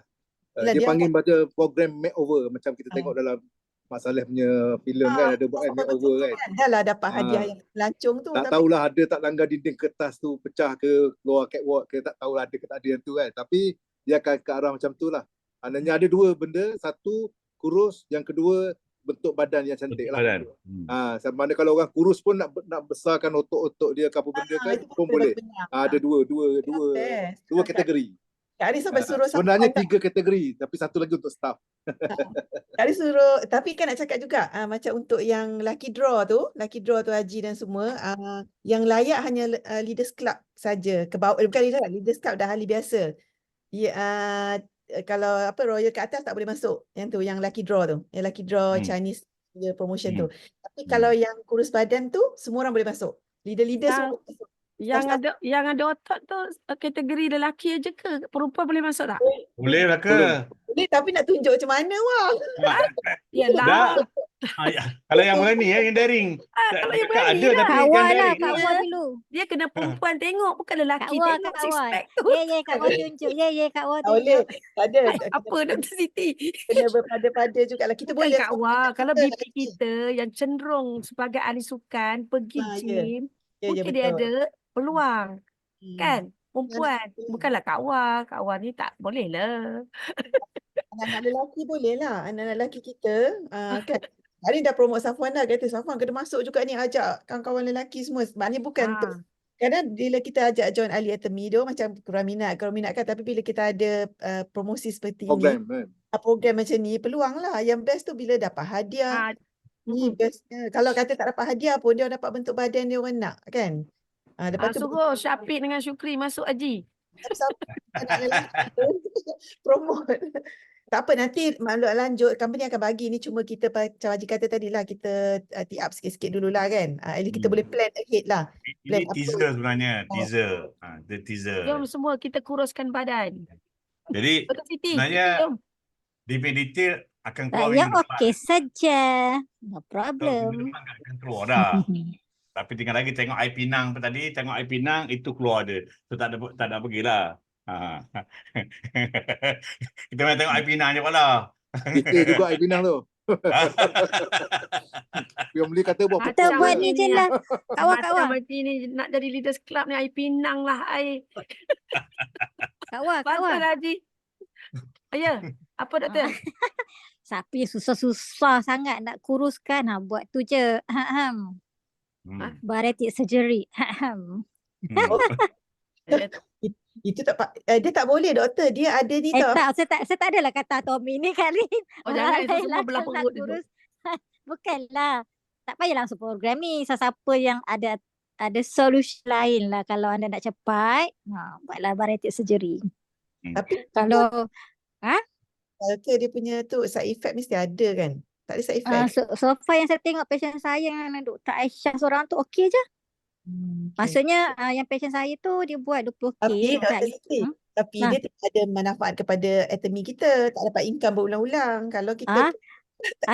dia panggil macam program makeover, macam kita tengok dalam Mak Saleh punya filem kan, ada buat makeover kan. Dah lah dapat hadiah yang lancung tu. Tak tahulah ada tak langgar dinding kertas tu pecah ke, keluar catwalk ke, tak tahulah ada ke tak ada yang tu kan. Tapi dia akan ke arah macam tu lah. Maknanya ada dua benda, satu kurus, yang kedua bentuk badan yang cantik lah. Badan. Sama mana kalau orang kurus pun nak besarkan otot-otot dia ke apa benda kan Itu pun boleh boleh. benar. Ada dua kategori. Kak Ari sampai suruh Sebenarnya Safwan 3 kategori, tapi satu lagi untuk staff. Kak Ari suruh, tapi kan nak cakap juga macam untuk yang lucky draw tu Haji dan semua, yang layak hanya Leaders Club saja. Bukan Leaders Club dah ahli biasa. Ya, kalau apa Royal kat atas tak boleh masuk. Yang tu, yang lucky draw tu. Yang lucky draw Chinese punya promotion tu. Tapi kalau yang kurus badan tu, semua orang boleh masuk. Leader-leader semua boleh masuk. Yang ada otot tu kategori lelaki aja ke? Perempuan boleh masuk tak? Boleh lah ke? Boleh, tapi nak tunjuk macam mana wah. Yalah. Kalau yang berani yang daring. Kalau yang Cakap berani ada lah. tapi Kak kan Wan lah, daring. Kak Wan dulu. Dia kena perempuan tengok, bukan lelaki Kak Wan, tengok Kak six Wan. pack tu. Ya, Kak Wan tunjuk. Ya, Kak Wan Tak boleh. tunjuk. Tak ada. Apa Dr. Siti? Kena berpada-pada jugalah. Kita Bukan boleh Kak Wah, kalau kita BP kita yang cenderung sebagai ahli sukan pergi ya. gym, Ya, mungkin dia betul. ada peluang. Kan? Perempuan. betul. Bukanlah Kak Wah. Kak Wah ni tak boleh lah. Anak-anak lelaki boleh lah. Anak-anak lelaki kita kan. Hari dah promote Safwan dah. Kata Safwan kena masuk juga ni. Ajak kawan-kawan lelaki semua. Maknanya bukan tu. Kadang bila kita ajak join ahli anatomy tu macam kurang minat kan. Tapi bila kita ada promosi seperti Program ini. kan. Program macam ni peluang lah. Yang best tu bila dapat hadiah. Ni bestnya. Kalau kata tak dapat hadiah pun dia dapat bentuk badan dia orang nak kan. Lepas tu Suruh Syafiq dengan Syukri masuk Haji. anak lelaki promote. Tak apa, nanti maklum lanjut company akan bagi ni, cuma kita macam Haji kata tadi lah, kita tee up sikit-sikit dululah kan. At least kita boleh plan ahead lah. Plan Ini teaser sebenarnya. Teaser. The teaser. Jom semua kita kuruskan badan. Jadi Dr. Siti, sebenarnya jom. detail akan keluar Saya minggu depan. okey saja. No Minggu problem. depan akan keluar dah. Tapi tinggal lagi tengok air pinang tadi, tengok air pinang itu keluar ada. So tak ada pergilah. Kita main tengok air pinang je lah. Kita juga air pinang tu. Yang beli kata buat Kita Macam buat ni je lah. Macam Kawan-kawan. macam ni nak jadi Leaders Club ni air pinang lah air. Kawan. Bantul Haji. Ya, apa doktor? Siapa yang susah-susah sangat nak kuruskan, buat tu je. Bariatric surgery. Itu tak dia tak boleh doktor. Dia ada ni tau. Saya tak adalah kata Tommy ni kali. Oh jangan itu semua Lah, belah kalau perut nak tu. kurus. Bukanlah. Tak payah langsung program ni. Siapa yang ada solusi lain lah kalau anda nak cepat. Buatlah bariatric surgery. Tapi Kalau dia punya tu side effect mesti ada kan? Tak ada side effect. so far yang saya tengok patient saya yang Dr. Aisyah seorang tu okey je. Maksudnya yang patient saya tu dia buat 20K. Tapi dia tidak ada manfaat kepada anatomy kita. Tak dapat income berulang-ulang. Kalau kita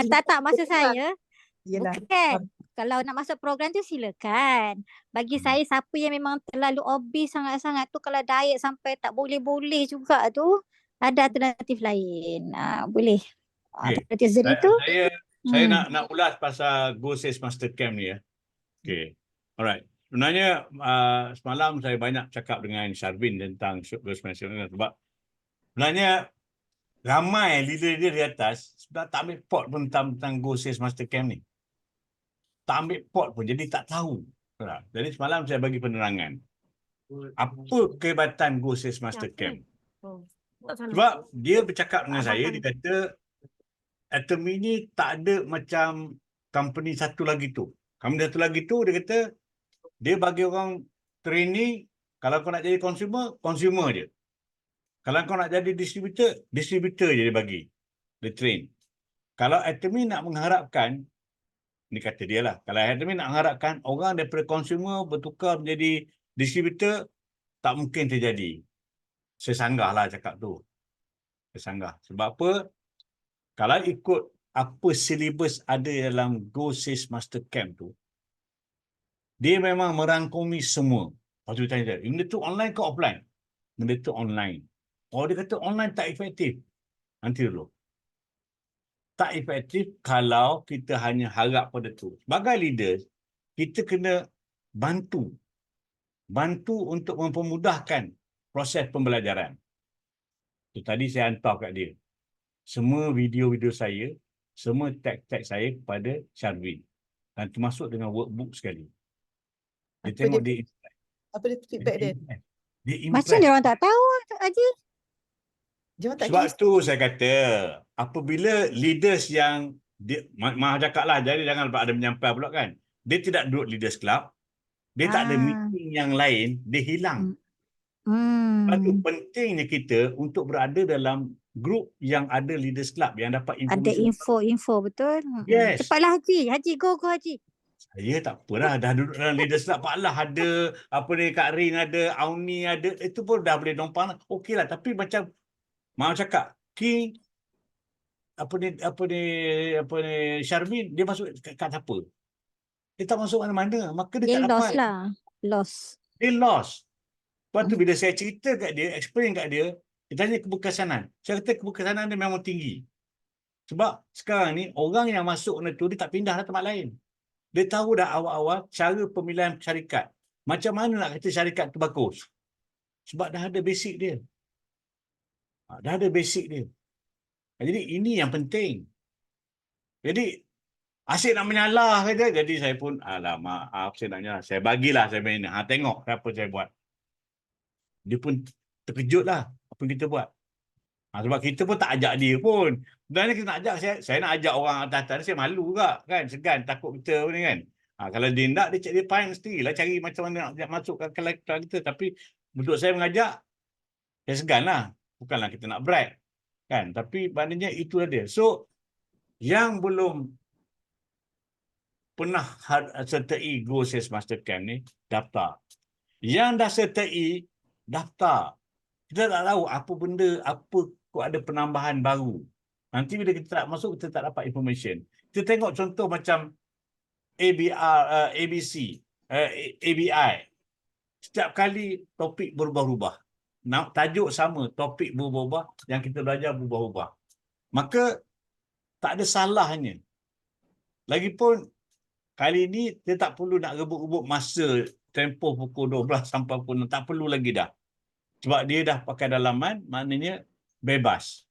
tak maksud saya. Yelah. Bukan. Kalau nak masuk program tu silakan. Bagi saya siapa yang memang terlalu obese sangat-sangat tu, kalau diet sampai tak boleh-boleh juga tu, ada alternatif lain. Boleh. Bariatric surgery tu. Saya nak ulas pasal GoSays Master Camp ni ya. Okay. Alright. Sebenarnya semalam saya banyak cakap dengan Syarvin tentang GoSays Master Camp sebab sebenarnya ramai leader-leader di atas sebenarnya tak ambil pot pun tentang GoSays Master Camp ni. Tak ambil pot pun, jadi tak tahu. Jadi semalam saya bagi penerangan. Apa kehebatan GoSays Master Camp? Sebab dia bercakap dengan saya, dia kata anatomy ni tak ada macam company satu lagi tu. Company satu lagi tu, dia kata dia bagi orang training, kalau kau nak jadi consumer je. Kalau kau nak jadi distributor je dia bagi. Dia train. Kalau anatomy nak mengharapkan, ni kata dia lah, kalau anatomy nak mengharapkan orang daripada consumer bertukar menjadi distributor, tak mungkin terjadi. Saya sanggah lah cakap tu. Saya sanggah. Sebab apa? Kalau ikut apa silibus ada dalam GoSays Master Camp tu, dia memang merangkumi semua. Lepas tu dia tanya dia, benda tu online ke offline? Benda tu online. Oh, dia kata online tak efektif. Nanti dulu. Tak efektif kalau kita hanya harap pada tu. Sebagai leaders, kita kena bantu untuk mempermudahkan proses pembelajaran. Itu tadi saya hantar kat dia. semua video-video saya, semua tag-tag saya kepada Sharwin. Dan termasuk dengan workbook sekali. Dia Apa tengok dia, dia apa dia feedback dia? Dia Macam impress. dia orang tak tahu Haji. Dia orang tak Sebab kisah. tu saya kata, apabila leaders yang maaf cakap lah, jadi jangan ada menyampai pula kan. Dia tidak duduk leaders club, dia tak ada meeting yang lain, dia hilang. Sebab tu pentingnya kita untuk berada dalam grup yang ada leaders club yang dapat Ada informasi. info betul. Yes. Cepatlah Haji. Haji go Haji. Saya tak apa dah, dah duduk dalam leaders club. Pak lah ada, apa ni, Kak Rin ada, Auni ada, itu pun dah boleh numpang. Okey lah, tapi macam, maaf cakap, King, apa ni, Sharmin, dia masuk kat siapa? Dia tak masuk mana-mana, maka dia Dia tak lost dapat. lah. Lost. Dia lost. Lepas tu bila saya cerita kat dia, explain kat dia, dia tanya keberkesanan. Saya kata keberkesanan dia memang tinggi. Sebab sekarang ni, orang yang masuk tu, dia tak pindah dah tempat lain. Dia tahu dah awal-awal cara pemilihan syarikat. Macam mana nak kata syarikat tu bagus? Sebab dah ada basic dia. Dah ada basic dia. Jadi ini yang penting. Jadi asyik nak menyalah kata. Jadi saya pun, maaf saya nak menyalah. Saya bagilah saya main. Tengok apa saya buat. Dia pun terkejut lah apa yang kita buat. Sebab kita pun tak ajak dia pun. Sebenarnya kita nak ajak, saya nak ajak orang atas-atas, saya malu juga kan, segan, takut kita ni kan. Kalau dia nak, dia fine sendirilah cari macam mana nak masuk ke kelas kita. Tapi untuk saya mengajak, saya segan lah. Bukanlah kita nak brag kan. Tapi maknanya itulah dia. So, yang belum pernah sertai Go Sales Master Camp ni, daftar. Yang dah sertai, daftar. Kita tak tahu apa benda, apa kok ada penambahan baru. Nanti bila kita tak masuk, kita tak dapat information. Kita tengok contoh macam ABC, ABI. Setiap kali topik berubah-ubah. Tajuk sama, topik berubah-ubah, yang kita belajar berubah-ubah. Maka tak ada salahnya. Lagipun kali ini dia tak perlu nak rebut-rebut masa tempoh pukul 12 sampai pukul 6. Tak perlu lagi dah. Sebab dia dah pakai dalaman, maknanya bebas.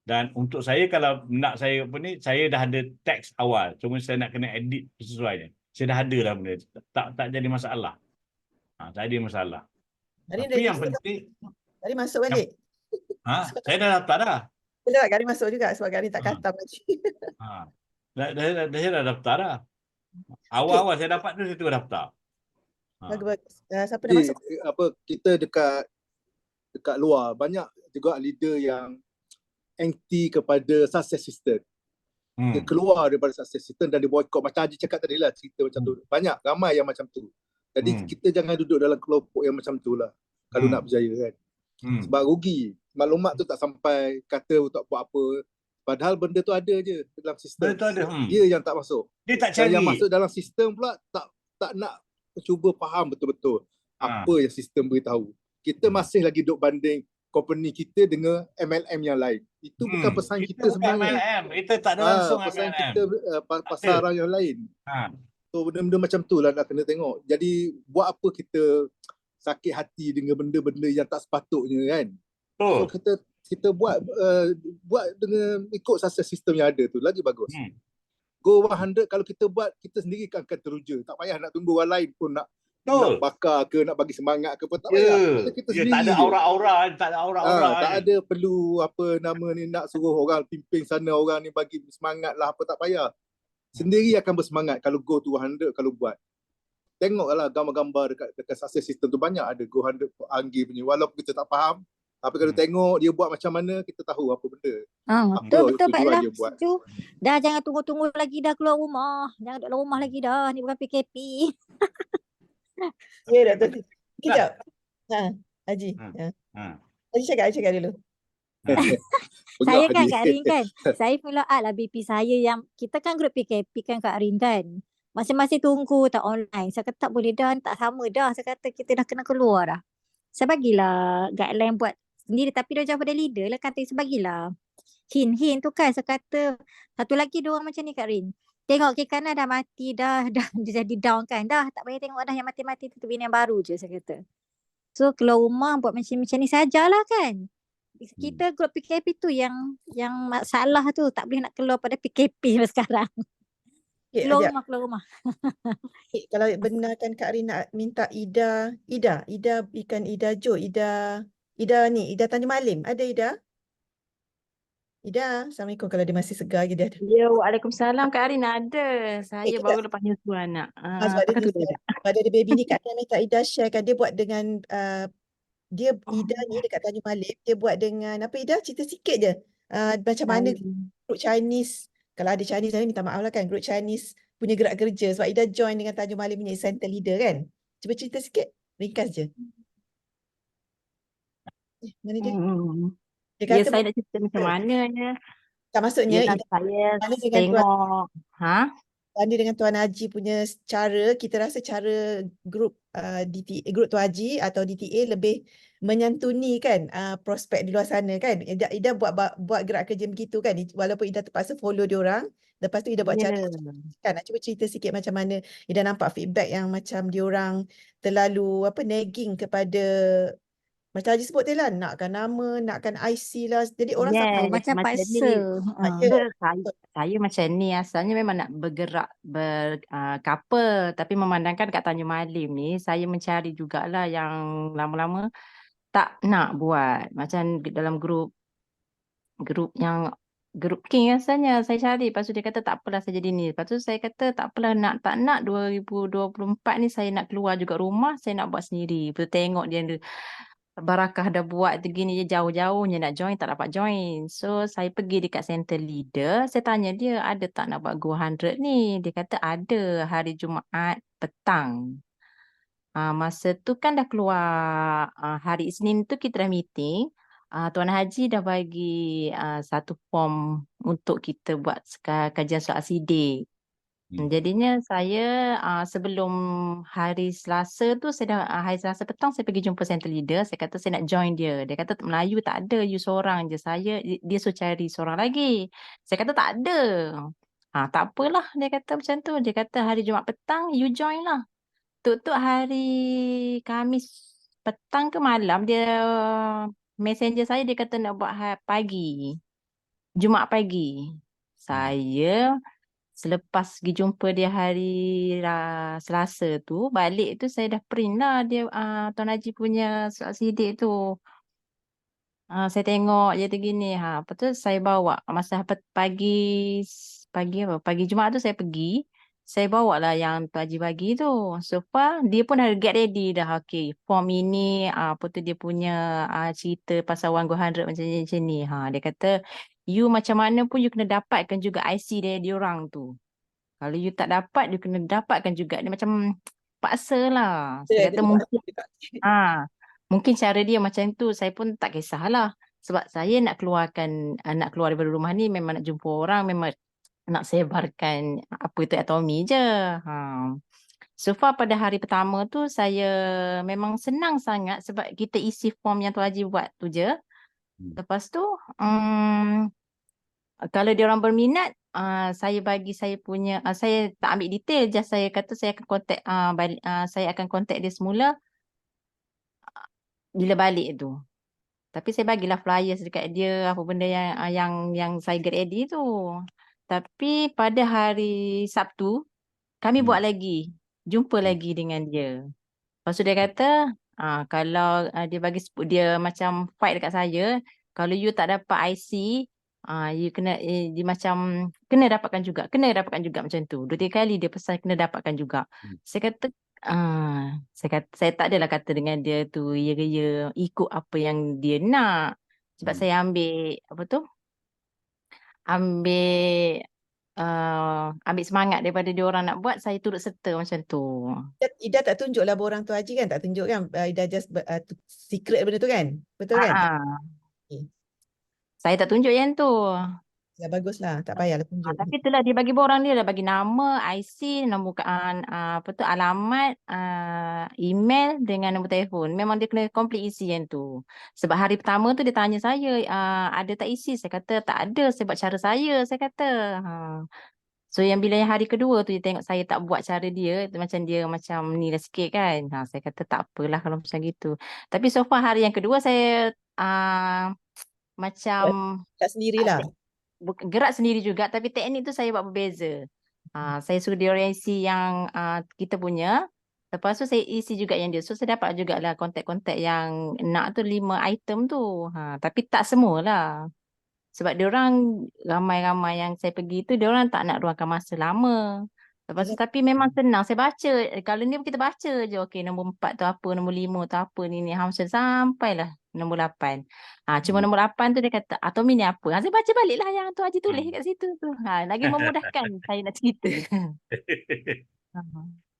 Dan untuk saya, kalau nak saya saya dah ada teks awal. Cuma saya nak kena edit sesuainya. Saya dah ada dah benda. Tak jadi masalah. Tak ada masalah. Tapi yang penting... Tadi masuk balik? Saya dah daftar dah. Betul, Kak Rin masuk juga sebab Kak Rin tak katam lagi. Saya dah daftar dah. Awal-awal saya dapat tu, saya terus daftar. Bagus. Siapa dah masuk? Kita dekat luar, banyak juga leader yang anti kepada success system. Dia keluar daripada success system dan dia boycott. Macam Haji cakap tadi lah, cerita macam tu. Banyak, ramai yang macam tu. Jadi kita jangan duduk dalam kelompok yang macam tu lah, kalau nak berjaya kan. Sebab rugi. Maklumat tu tak sampai, kata tak buat apa. Padahal benda tu ada je dalam sistem. Benda tu ada. Dia yang tak masuk. Dia tak Dan cari. yang masuk dalam sistem pula tak nak cuba faham betul-betul apa yang sistem beritahu. Kita masih lagi duk banding company kita dengan MLM yang lain. Itu bukan pesan kita sebenarnya. MLM. Kita tak ada langsung pesan MLM. kita pasaran yang lain. So benda-benda macam tu lah nak kena tengok. Jadi buat apa kita sakit hati dengan benda-benda yang tak sepatutnya kan. So kita buat dengan ikut success system yang ada tu lagi bagus. Go 100 kalau kita buat, kita sendiri akan teruja. Tak payah nak tunggu orang lain pun nak bakar ke, nak bagi semangat ke pun tak payah. Kita sendiri tak ada aura-aura, tak ada aura-aura. Tak ada perlu apa nama ni nak suruh orang pimpin sana, orang ni bagi semangat lah apa, tak payah. Sendiri akan bersemangat kalau go to 100 kalau buat. Tengoklah gambar-gambar dekat success system tu, banyak ada go 100 Anggi punya, walaupun kita tak faham. Tapi kalau tengok dia buat macam mana, kita tahu apa benda. Betul baiklah. Setuju. Dah jangan tunggu-tunggu lagi, dah keluar rumah. Jangan duduk dalam rumah lagi dah. Ni bukan PKP. Ya, Dr. Kejap. Haji. Haji cakap dulu. Saya kan Kak Rin kan. Saya follow up lah BP saya yang, kita kan grup PKP kan Kak Rin kan. Masing-masing tunggu tak online. Saya kata tak boleh dah, tak sama dah. Saya kata kita dah kena keluar dah. Saya bagilah guideline buat sendiri, tapi dia jawab pada leader lah, kata saya bagilah hint tu kan. Saya kata satu lagi dia orang macam ni Kak Rin, tengok kiri kanan dah mati dah dia jadi down kan, dah tak payah tengok dah yang mati-mati tu, bina yang baru je saya kata. So keluar rumah buat macam ni sajalah kan. Kita grup PKP tu yang masalah tu tak boleh nak keluar pada PKP sekarang. Okay, Keluar ajak. rumah, keluar rumah. Kalau benarkan Kak Rin nak minta Ida ikan Ida Jo, Ida Tanjung Malim. Ada Ida? Ida, Assalamualaikum. Kalau dia masih segar lagi dia ada. Ya, Waalaikumsalam Kak Arin ada. Saya kita baru lepas nyusu anak. sebab dia Pakai tu dia dia. sebab dia ada baby ni Kak Rin minta Ida sharekan dia buat dengan dia Ida ni dekat Tanjung Malim dia buat dengan apa Ida cerita sikit je macam mana grup Chinese, kalau ada Chinese ni minta maaf lah kan, grup Chinese punya gerak kerja sebab Ida join dengan Tanjung Malim punya center leader kan. Cuba cerita sikit, ringkas je. Mana dia? Hmm. Dia Ya, kata saya nak cerita macam mana ya. tak maksudnya Yelah, Ida saya mana dengan Tuan tengok. Banding dengan Tuan Haji punya cara, kita rasa cara grup DTA, grup Tuan Haji atau DTA lebih menyantuni kan prospek di luar sana kan. Ida buat gerak kerja begitu kan, walaupun Ida terpaksa follow diorang, lepas tu Ida buat Ya. cara kan. Cuba cerita sikit macam mana Ida nampak feedback yang macam diorang terlalu nagging kepada macam Haji sebut tadi lah, nakkan nama, nakkan IC lah. Jadi orang sampai Macam macam ni. paksa. ya, Saya macam ni asalnya memang nak bergerak couple, tapi memandangkan kat Tanjung Malim ni saya mencari jugalah yang lama-lama tak nak buat macam dalam grup yang grup King asalnya saya cari. Lepas tu dia kata tak apalah saya jadi ni. Lepas tu saya kata tak apalah, tak nak 2024 ni saya nak keluar juga rumah, saya nak buat sendiri. Lepas tu tengok dia Barakah dah buat begini je jauh-jauhnya nak join tak dapat join. So saya pergi dekat center leader, saya tanya dia ada tak nak buat Go 100 ni. Dia kata ada hari Jumaat petang. Masa tu kan dah keluar hari Isnin tu kita dah meeting. Tuan Haji dah bagi satu form untuk kita buat kajian soal sidik. Jadinya saya sebelum hari Selasa tu hari Selasa petang saya pergi jumpa center leader, saya kata saya nak join dia. Dia kata Melayu tak ada, you seorang je. Dia suruh cari seorang lagi. Saya kata tak ada. Tak apalah dia kata macam tu. Dia kata hari Jumaat petang you join lah. Tuk hari Khamis petang ke malam dia messenger saya, dia kata nak buat pagi. Jumaat pagi. Saya selepas pergi jumpa dia hari Selasa tu, balik tu saya dah print lah dia Tuan Haji punya soal sidik tu. Saya tengok je tu gini. Lepas tu saya bawa masa pagi Jumaat tu saya pergi. Saya bawa lah yang Tuan Haji bagi tu. So far dia pun dah get ready dah. Okay, form ini apa tu dia punya cerita pasal 100 macam ni. Dia kata you macam mana pun you kena dapatkan juga IC dari diorang tu. Kalau you tak dapat, you kena dapatkan juga. Dia macam paksa lah. Saya kata mungkin cara dia macam tu. Saya pun tak kisahlah. Sebab saya nak keluar daripada rumah ni memang nak jumpa orang, memang nak sebarkan apa itu atomi je. So far pada hari pertama tu saya memang senang sangat sebab kita isi form yang Tuan Haji buat tu je. Lepas tu kalau dia orang berminat, saya bagi saya punya, saya tak ambil detail, just saya kata saya akan contact saya akan contact dia semula bila balik tu. Tapi saya bagilah flyers dekat dia, apa benda yang saya get ready tu. Tapi pada hari Sabtu kami buat lagi, jumpa lagi dengan dia. Lepas tu dia kata kalau dia macam fight dekat saya, kalau you tak dapat IC, you kena dia macam kena dapatkan juga macam tu. 2-3 kali dia pesan kena dapatkan juga. Saya kata saya tak adalah kata dengan dia tu ya ikut apa yang dia nak. Sebab saya ambil ambil semangat daripada dia orang nak buat, saya turut serta macam tu. Ida tak tunjuk lah borang tu Haji kan, tak tunjuk kan, Ida just secret benda tu kan, betul kan? Saya tak tunjuk yang tu. Ya baguslah, tak payahlah tunjuk. Tapi itulah dia bagi borang dia bagi nama, IC, nombor alamat, email dengan nombor telefon. Memang dia kena complete isi yang tu. Sebab hari pertama tu dia tanya saya, ada tak isi? Saya kata tak ada, saya buat cara saya kata. So bila yang hari kedua tu dia tengok saya tak buat cara dia macam ni lah sikit kan. Saya kata tak apalah kalau macam gitu. Tapi so far hari yang kedua saya macam Tak sendirilah. gerak sendiri juga, tapi teknik tu saya buat berbeza. Saya suruh dia orang isi yang kita punya. Lepas tu saya isi juga yang dia. So saya dapat jugalah kontak-kontak yang nak tu 5 item tu. Tapi tak semualah. Sebab dia orang ramai-ramai yang saya pergi tu dia orang tak nak luangkan masa lama. Lepas tu tapi memang senang saya baca. Kalau ni kita baca je, okey nombor 4 tu apa, nombor 5 tu apa ni macam sampailah nombor 8. Cuma nombor 8 tu dia kata atomi ni apa. Saya baca baliklah yang tu Haji tulis kat situ tu. Lagi memudahkan saya nak cerita.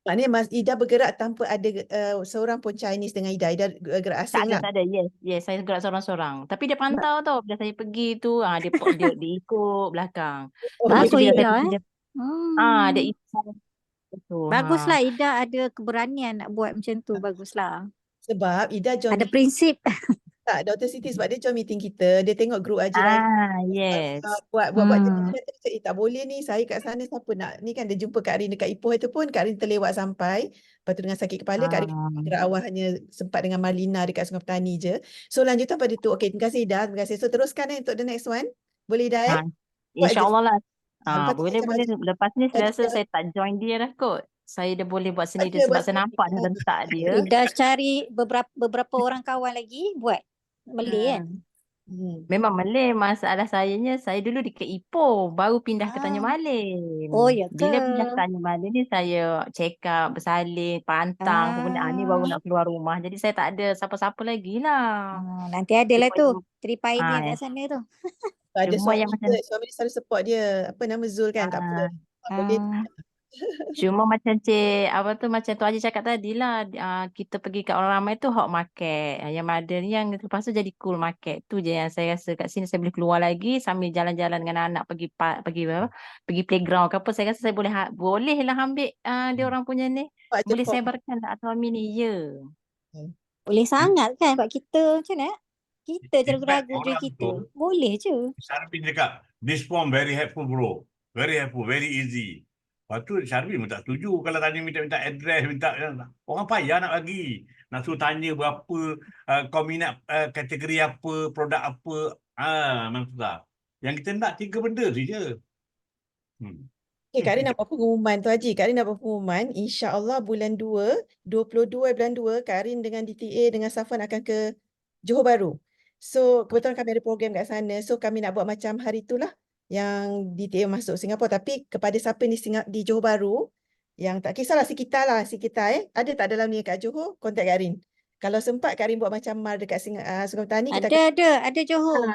Maknanya Mas Ida bergerak tanpa ada seorang pun Chinese dengan Ida. Ida gerak asing lah. Tak ada. Yes, saya gerak seorang-seorang. Tapi dia pantau tau. Bila saya pergi tu, dia ikut belakang. Lepas tu Bagus bila Ida saya pergi, dia ikut tu. Baguslah Ida ada keberanian nak buat macam tu. Baguslah. Sebab Ida join Ada prinsip. tak, Dr. Siti sebab dia join meeting kita, dia tengok grup Haji Rahim Yes. buat jadi dia kata, tak boleh ni, saya kat sana siapa nak ni kan. Dia jumpa Kak Rin dekat Ipoh itu pun Kak Rin terlewat sampai, lepas tu dengan sakit kepala Kak Rin gerak awal hanya sempat dengan Marlina dekat Sungai Petani je. So lanjutan pada tu. Okey, terima kasih Ida, terima kasih. So teruskan untuk the next one, boleh Ida buat je. InsyaAllah lah. Lepas tu Boleh. macam Lepas ni saya rasa Ida- saya tak join dia dah kot. Saya dah boleh buat Ada sendiri sebab buat saya nampak dah rentak dia. Ida cari beberapa orang kawan lagi buat. Malay kan? Memang Malay. Masalah sayanya, saya dulu di Ipoh, baru pindah ke Tanjung Malim. Oh, ya Bila pindah ke? ke Tanjung Malim ni, saya check up, bersalin, pantang, kemudian ni baru nak keluar rumah. Jadi saya tak ada siapa-siapa lagi lah. Nanti ada lah tu. Cuma- Three Pioneer kat sana tu. ada Cuma suami yang dia, suami dia selalu support dia. Apa nama Zul kan? Tak apa. Boleh. Cuma macam macam tu Haji cakap tadi lah, kita pergi kat orang ramai tu hot market. Yang modern yang lepas tu jadi cool market. Tu je yang saya rasa kat sini saya boleh keluar lagi sambil jalan-jalan dengan anak pergi playground ke apa. Saya rasa saya boleh lah ambil dia orang punya ni. Boleh sebarkan lah atomi ni. Ya. Boleh sangat kan sebab kita macam mana? Kita je ragu-ragu je orang kita. tu- Boleh je. Syarbi cakap, this form very helpful bro. Very helpful, very easy. Lepas tu Syarbi pun tak setuju kalau tanya minta address, orang payah nak bagi. Nak suruh tanya berapa, kau minat kategori apa, produk apa. Memang susah. Yang kita nak 3 benda saja. Kak Rin nak buat pengumuman tu Haji. Kak Rin nak buat pengumuman. InsyaAllah bulan 2, 22 bulan 2, Kak Rin dengan DTA dengan Safwan akan ke Johor Bahru. So kebetulan kami ada program kat sana. So kami nak buat macam hari itulah yang DTA masuk Singapura. Tapi kepada siapa di Johor Bahru, yang tak kisahlah sekitar ada tak dalam ni kat Johor, kontak Kak Rin. Kalau sempat Kak Rin buat macam mar dekat Sungai Petani. Ada Johor.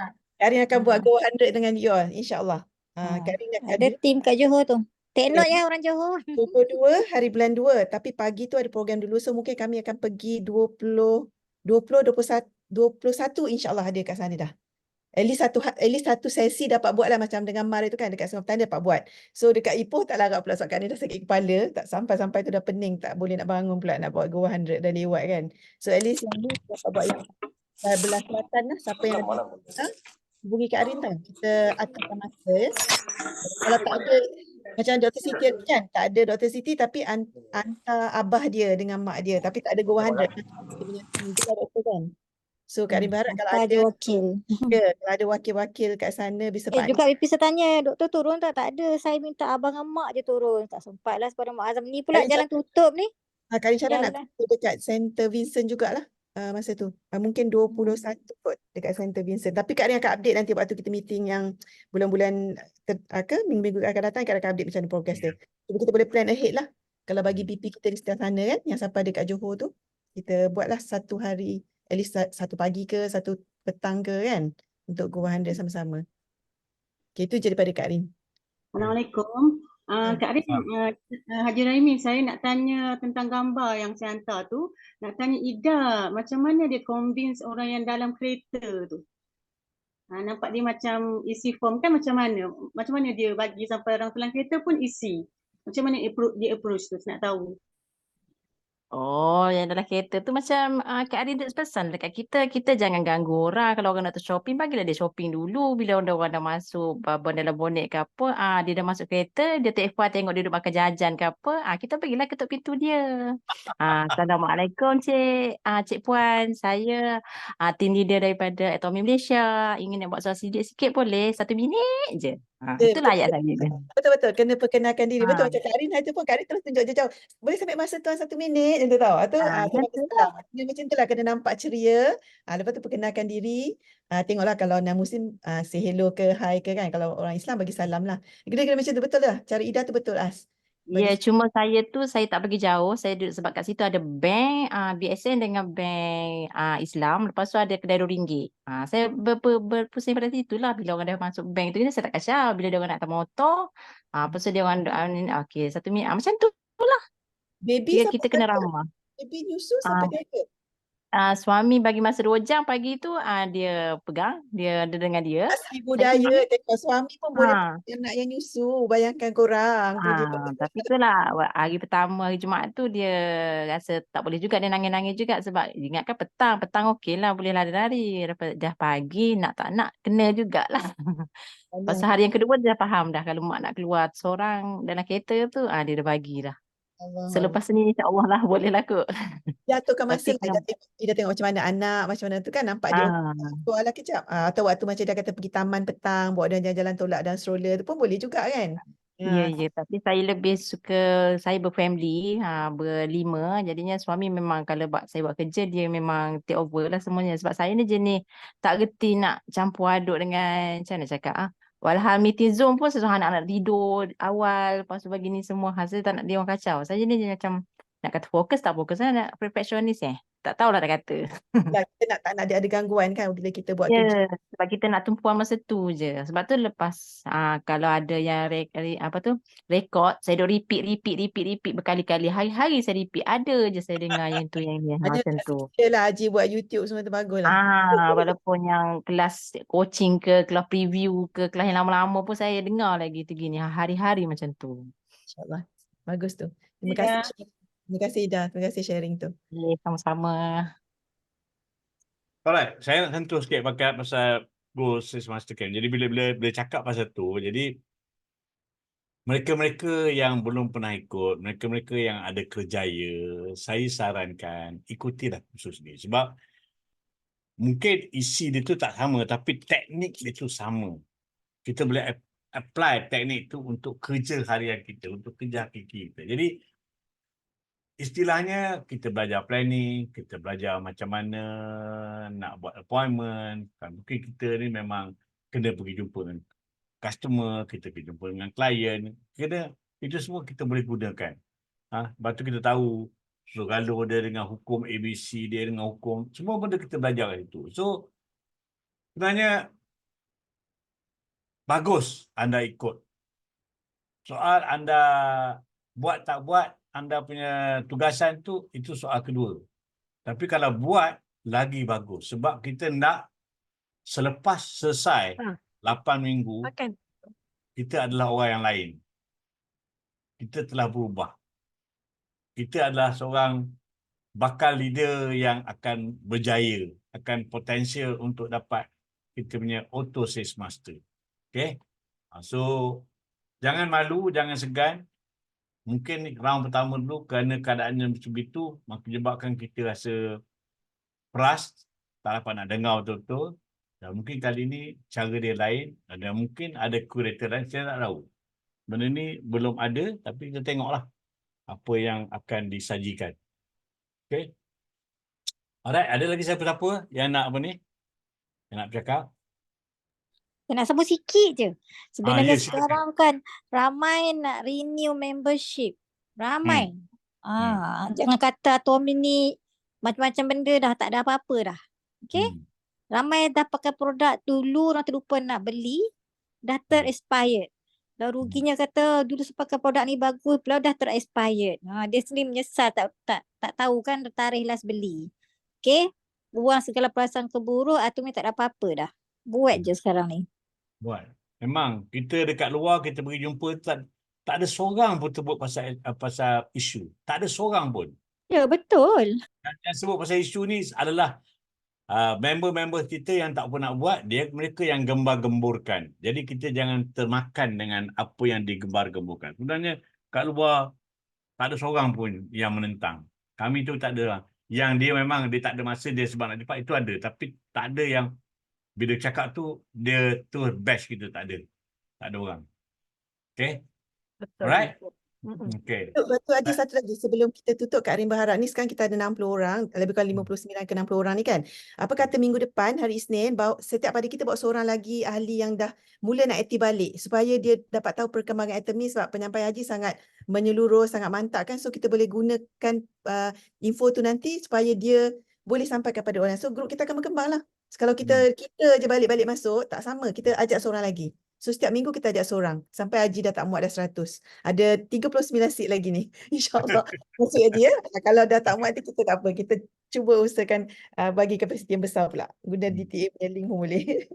Kak Rin akan buat Go 100 dengan you all, insyaAllah. Kak Rin akan Ada tim kat Johor tu. Take note ya orang Johor. 22 hari bulan 2, tapi pagi tu ada program dulu. So mungkin kami akan pergi 21 insyaAllah ada kat sana dah. At least satu sesi dapat buat lah macam dengan Mar itu kan dekat Sungai Petani dapat buat. So dekat Ipoh tak larat pula sebab ni dah sakit kepala. Tak sampai-sampai tu dah pening. Tak boleh nak bangun pula nak buat Go 100 dah lewat kan. So at least yang ni dapat buat yang belah selatan lah. Siapa yang ada hubungi Kak Arin tau. Kita aturkan masa ya. Kalau tak ada macam Dr. Siti kan, tak ada Dr. Siti tapi hantar abah dia dengan mak dia tapi tak ada Go 100. Dia doktor kan. So Kak Arin berharap kalau ada wakil. kalau ada wakil-wakil kat sana bisa Juga BP saya tanya, doktor turun tak? Tak ada. Saya minta abang dengan mak je turun. Tak sempat lah sebab Mak Azam ni pula jalan tutup ni. Kak Arin Syara nak dekat Center Vincent jugalah masa tu. Mungkin 21 kot dekat Center Vincent. Tapi Kak Arin akan update nanti waktu kita meeting yang bulan-bulan minggu-minggu akan datang, Kak Arin akan update macam mana progress dia. Jadi kita boleh plan ahead lah. Kalau bagi BP kita di sebelah sana kan, yang siapa ada kat Johor tu, kita buatlah satu hari, at least satu pagi ke, satu petang ke kan, untuk Go 100 sama-sama. Okay, itu je daripada Kak Arin. Assalamualaikum. Kak Arin, Haji Raimi, saya nak tanya tentang gambar yang saya hantar tu. Nak tanya Ida, macam mana dia convince orang yang dalam kereta tu? Nampak dia macam isi form kan macam mana? Macam mana dia bagi sampai orang dalam kereta pun isi? Macam mana dia approach tu? Saya nak tahu. Oh, yang dalam kereta tu macam Kak Arin dah pesan dekat kita jangan ganggu orang. Kalau orang nak tu shopping, bagilah dia shopping dulu. Bila orang dah masuk dalam bonet ke apa, dia dah masuk kereta, dia telefon tengok dia duduk makan jajan ke apa, kita pergilah ketuk pintu dia. Assalamualaikum Cik Puan, saya team leader daripada Atomi Malaysia. Ingin nak buat soal sikit boleh? 1 minit je. Itulah ayat saya. Betul-betul. Kena perkenalkan diri. Betul Ah. macam Kak Arin hari tu pun Kak Arin terus tunjuk jauh-jauh. Boleh sampai masa tuan 1 minit macam tu tau. Itu Macam sama tu Islam. Macam tu lah kena nampak ceria. Lepas tu perkenalkan diri. Tengoklah kalau non Muslim say hello ke hi ke kan. Kalau orang Islam bagi salam lah. Kena macam tu betul lah. Cara Ida tu betul As. Ya, cuma saya tak pergi jauh. Saya duduk sebab kat situ ada bank BSN dengan bank Islam. Lepas tu ada kedai RM2. Saya berpusing pada situ lah. Bila orang dah masuk bank tu, saya tak kacau. Bila dia orang nak hantar motor, lepas tu dia orang, okey, 1 minit. Macam tu lah. Baby siapa Kita kena jaga? ramah. Baby nyusu siapa jaga? Suami bagi masa 2 jam pagi tu, dia pegang, dia dengan dia. Asli budaya. Tengok suami pun boleh pegang anak yang nyusu. Bayangkan korang. Tapi itulah hari pertama, hari Jumaat tu dia rasa tak boleh juga, dia nangis-nangis juga sebab ingatkan petang okey lah, boleh lari-lari. Dah pagi nak tak nak kena jugalah. Pasal hari yang kedua dia dah faham dah kalau mak nak keluar seorang dalam kereta tu, dia dah bagi dah. Selepas ni insya-Allah lah boleh lah kot. Jatuhkan masa Tapi lah. Ida tengok macam mana anak, macam mana tu kan. Nampak dia keluar lah kejap. Atau waktu macam dia kata pergi taman petang, bawa dia jalan-jalan tolak dan stroller tu pun boleh juga kan. Ya, tapi saya lebih suka, saya berfamily, berlima. Jadinya suami memang kalau saya buat kerja, dia memang take over lah semuanya. Sebab saya ni jenis tak reti nak campur aduk dengan, macam mana cakap, walhal meeting Zoom pun sesuatu anak-anak tidur awal, lepas tu bagi ni semua, saya tak nak dia orang kacau. Saya jenis macam, nak kata fokus tak fokus, nak perfectionist tak tahulah nak kata. Kita tak nak ada gangguan kan bila kita buat kerja. Sebab kita nak tumpuan masa tu je. Sebab tu lepas kalau ada yang rekod, saya duk repeat berkali-kali. Hari-hari saya repeat. Ada je saya dengar yang tu yang macam tu. Yalah Haji buat YouTube semua tu bagus lah. Walaupun yang kelas coaching ke, kelas preview ke, kelas yang lama-lama pun saya dengar lagi tu gini. Hari-hari macam tu. InsyaAllah. Bagus tu. Terima kasih. Terima kasih Ida. Terima kasih sharing tu. Sama-sama. Alright, saya nak sentuh sikit pasal Goal Sales Master Camp. Jadi bila cakap pasal tu, jadi mereka-mereka yang belum pernah ikut, mereka-mereka yang ada kerjaya, saya sarankan ikutilah kursus ni. Sebab mungkin isi dia tu tak sama, tapi teknik dia tu sama. Kita boleh apply teknik tu untuk kerja harian kita, untuk kerja hakiki kita. Jadi istilahnya kita belajar planning, kita belajar macam mana nak buat appointment. Mungkin kita ni memang kena pergi jumpa dengan customer, kita pergi jumpa dengan klien. Itu semua kita boleh gunakan. Lepas tu kita tahu kalau dia dengan hukum ABC, dia dengan hukum, semua benda kita belajar kat situ. So sebenarnya bagus anda ikut. Soal anda buat tak buat, anda punya tugasan tu, itu soal kedua. Tapi kalau buat, lagi bagus. Sebab kita nak selepas selesai 8 minggu, kita adalah orang yang lain. Kita telah berubah. Kita adalah seorang bakal leader yang akan berjaya, akan potensial untuk dapat kita punya auto sales master. Okay? So, jangan malu, jangan segan. Mungkin round pertama dulu kerana keadaannya macam itu, menyebabkan kita rasa peras, tak dapat nak dengar betul-betul. Dan mungkin kali ini cara dia lain, dan mungkin ada kurator lain, saya tak tahu. Benda ni belum ada, tapi kita tengoklah apa yang akan disajikan. Okay. Alright, ada lagi siapa-siapa yang nak apa ni? Yang nak bercakap? Saya nak sambung sikit je. Sebenarnya ya, sekarang kan ramai nak renew membership. Ramai. Jangan kata Atomi ni macam-macam benda dah tak ada apa-apa dah. Okay? Ramai dah pakai produk dulu, nanti lupa nak beli, dah ter-expired. Dah ruginya kata dulu saya pakai produk ni bagus, pula dah ter-expired. Dia sendiri menyesal tak tahu kan tarikh last beli. Okay? Buang segala perasaan keburuk, Atomi tak ada apa-apa dah. Buat je sekarang ni. Buat. Memang kita dekat luar, kita pergi jumpa, tak ada seorang pun terbut pasal isu. Tak ada seorang pun. Ya, betul. Yang sebut pasal isu ni adalah member-member kita yang tak apa nak buat, mereka yang gembar-gemburkan. Jadi kita jangan termakan dengan apa yang digembar-gemburkan. Sebenarnya kat luar tak ada seorang pun yang menentang. Kami tu tak ada. Yang dia memang dia tak ada masa dia sebab nak cepat itu ada. Tapi tak ada yang bila cakap tu dia tu bash kita, tak ada. Tak ada orang. Okay? Betul. Alright? Mm-mm. Okay. Betul Haji, satu lagi sebelum kita tutup Kak Rin berharap ni sekarang kita ada 60 orang, lebih kurang 59 ke 60 orang ni kan. Apa kata minggu depan hari Isnin setiap hari kita bawa seorang lagi ahli yang dah mula nak aktif balik supaya dia dapat tahu perkembangan item ni, sebab penyampaian Haji sangat menyeluruh, sangat mantap kan. So kita boleh gunakan info tu nanti supaya dia boleh sampai kepada orang. So grup kita akan berkembang lah. Kalau kita je balik-balik masuk, tak sama. Kita ajak seorang lagi. So setiap minggu kita ajak seorang sampai Haji dah tak muat dah 100. Ada 39 seat lagi ni. InsyaAllah. Masuk Haji ya. Kalau dah tak muat kita tak apa. Kita cuba usahakan bagi kapasiti yang besar pula. Guna DTA punya link pun boleh.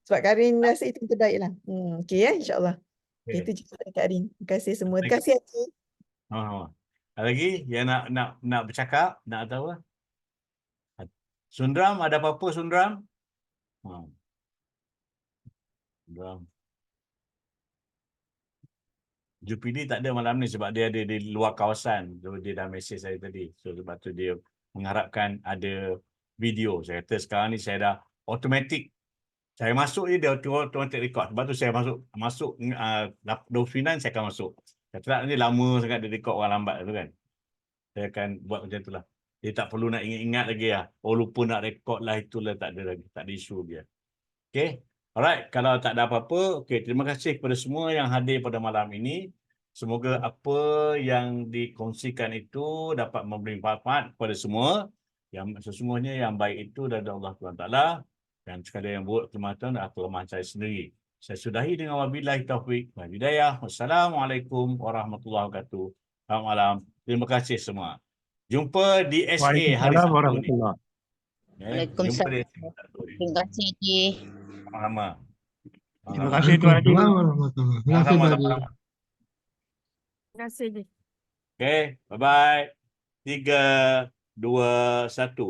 Sebab Karin rasa itu yang terbaik lah. Okay ya, insyaAllah. Okay. Itu je kepada Kak Rin. Terima kasih semua. Terima kasih Haji. Ada lagi yang nak bercakap, nak tahu lah. Sundram, ada apa-apa Sundram? Sundram. Jupili tak ada malam ni sebab dia ada di luar kawasan. So, dia dah mesej saya tadi. So sebab tu dia mengharapkan ada video. Saya kata sekarang ni saya dah automatic. Saya masuk je dia automatic record. Sebab tu saya masuk 29 saya akan masuk. Kata tak ni lama sangat dia record orang lambat tu kan. Saya akan buat macam tu lah. Dia tak perlu nak ingat-ingat lagi lah. Oh lupa nak record lah, itulah tak ada lagi. Tak ada isu dia. Okay. Alright, kalau tak ada apa-apa, okay, terima kasih kepada semua yang hadir pada malam ini. Semoga apa yang dikongsikan itu dapat memberi manfaat kepada semua. Yang sesungguhnya yang baik itu dari Allah SWT. Dan sekadar yang buruk kelemahan adalah kelemahan saya sendiri. Saya sudahi dengan wabillahi taufiq wal hidayah. Wassalamualaikum warahmatullahi wabarakatuh. Selamat malam. Terima kasih semua. Jumpa di SA hari Waalaikumsalam Sabtu ni. warahmatullahi. Jumpa di Terima kasih Haji. sama-sama. Terima kasih Tuan Haji. Waalaikumsalam warahmatullahi wabarakatuh. Terima kasih Sama-sama. Pak Haji. Terima kasih. Okay, bye-bye. 3, 2, 1.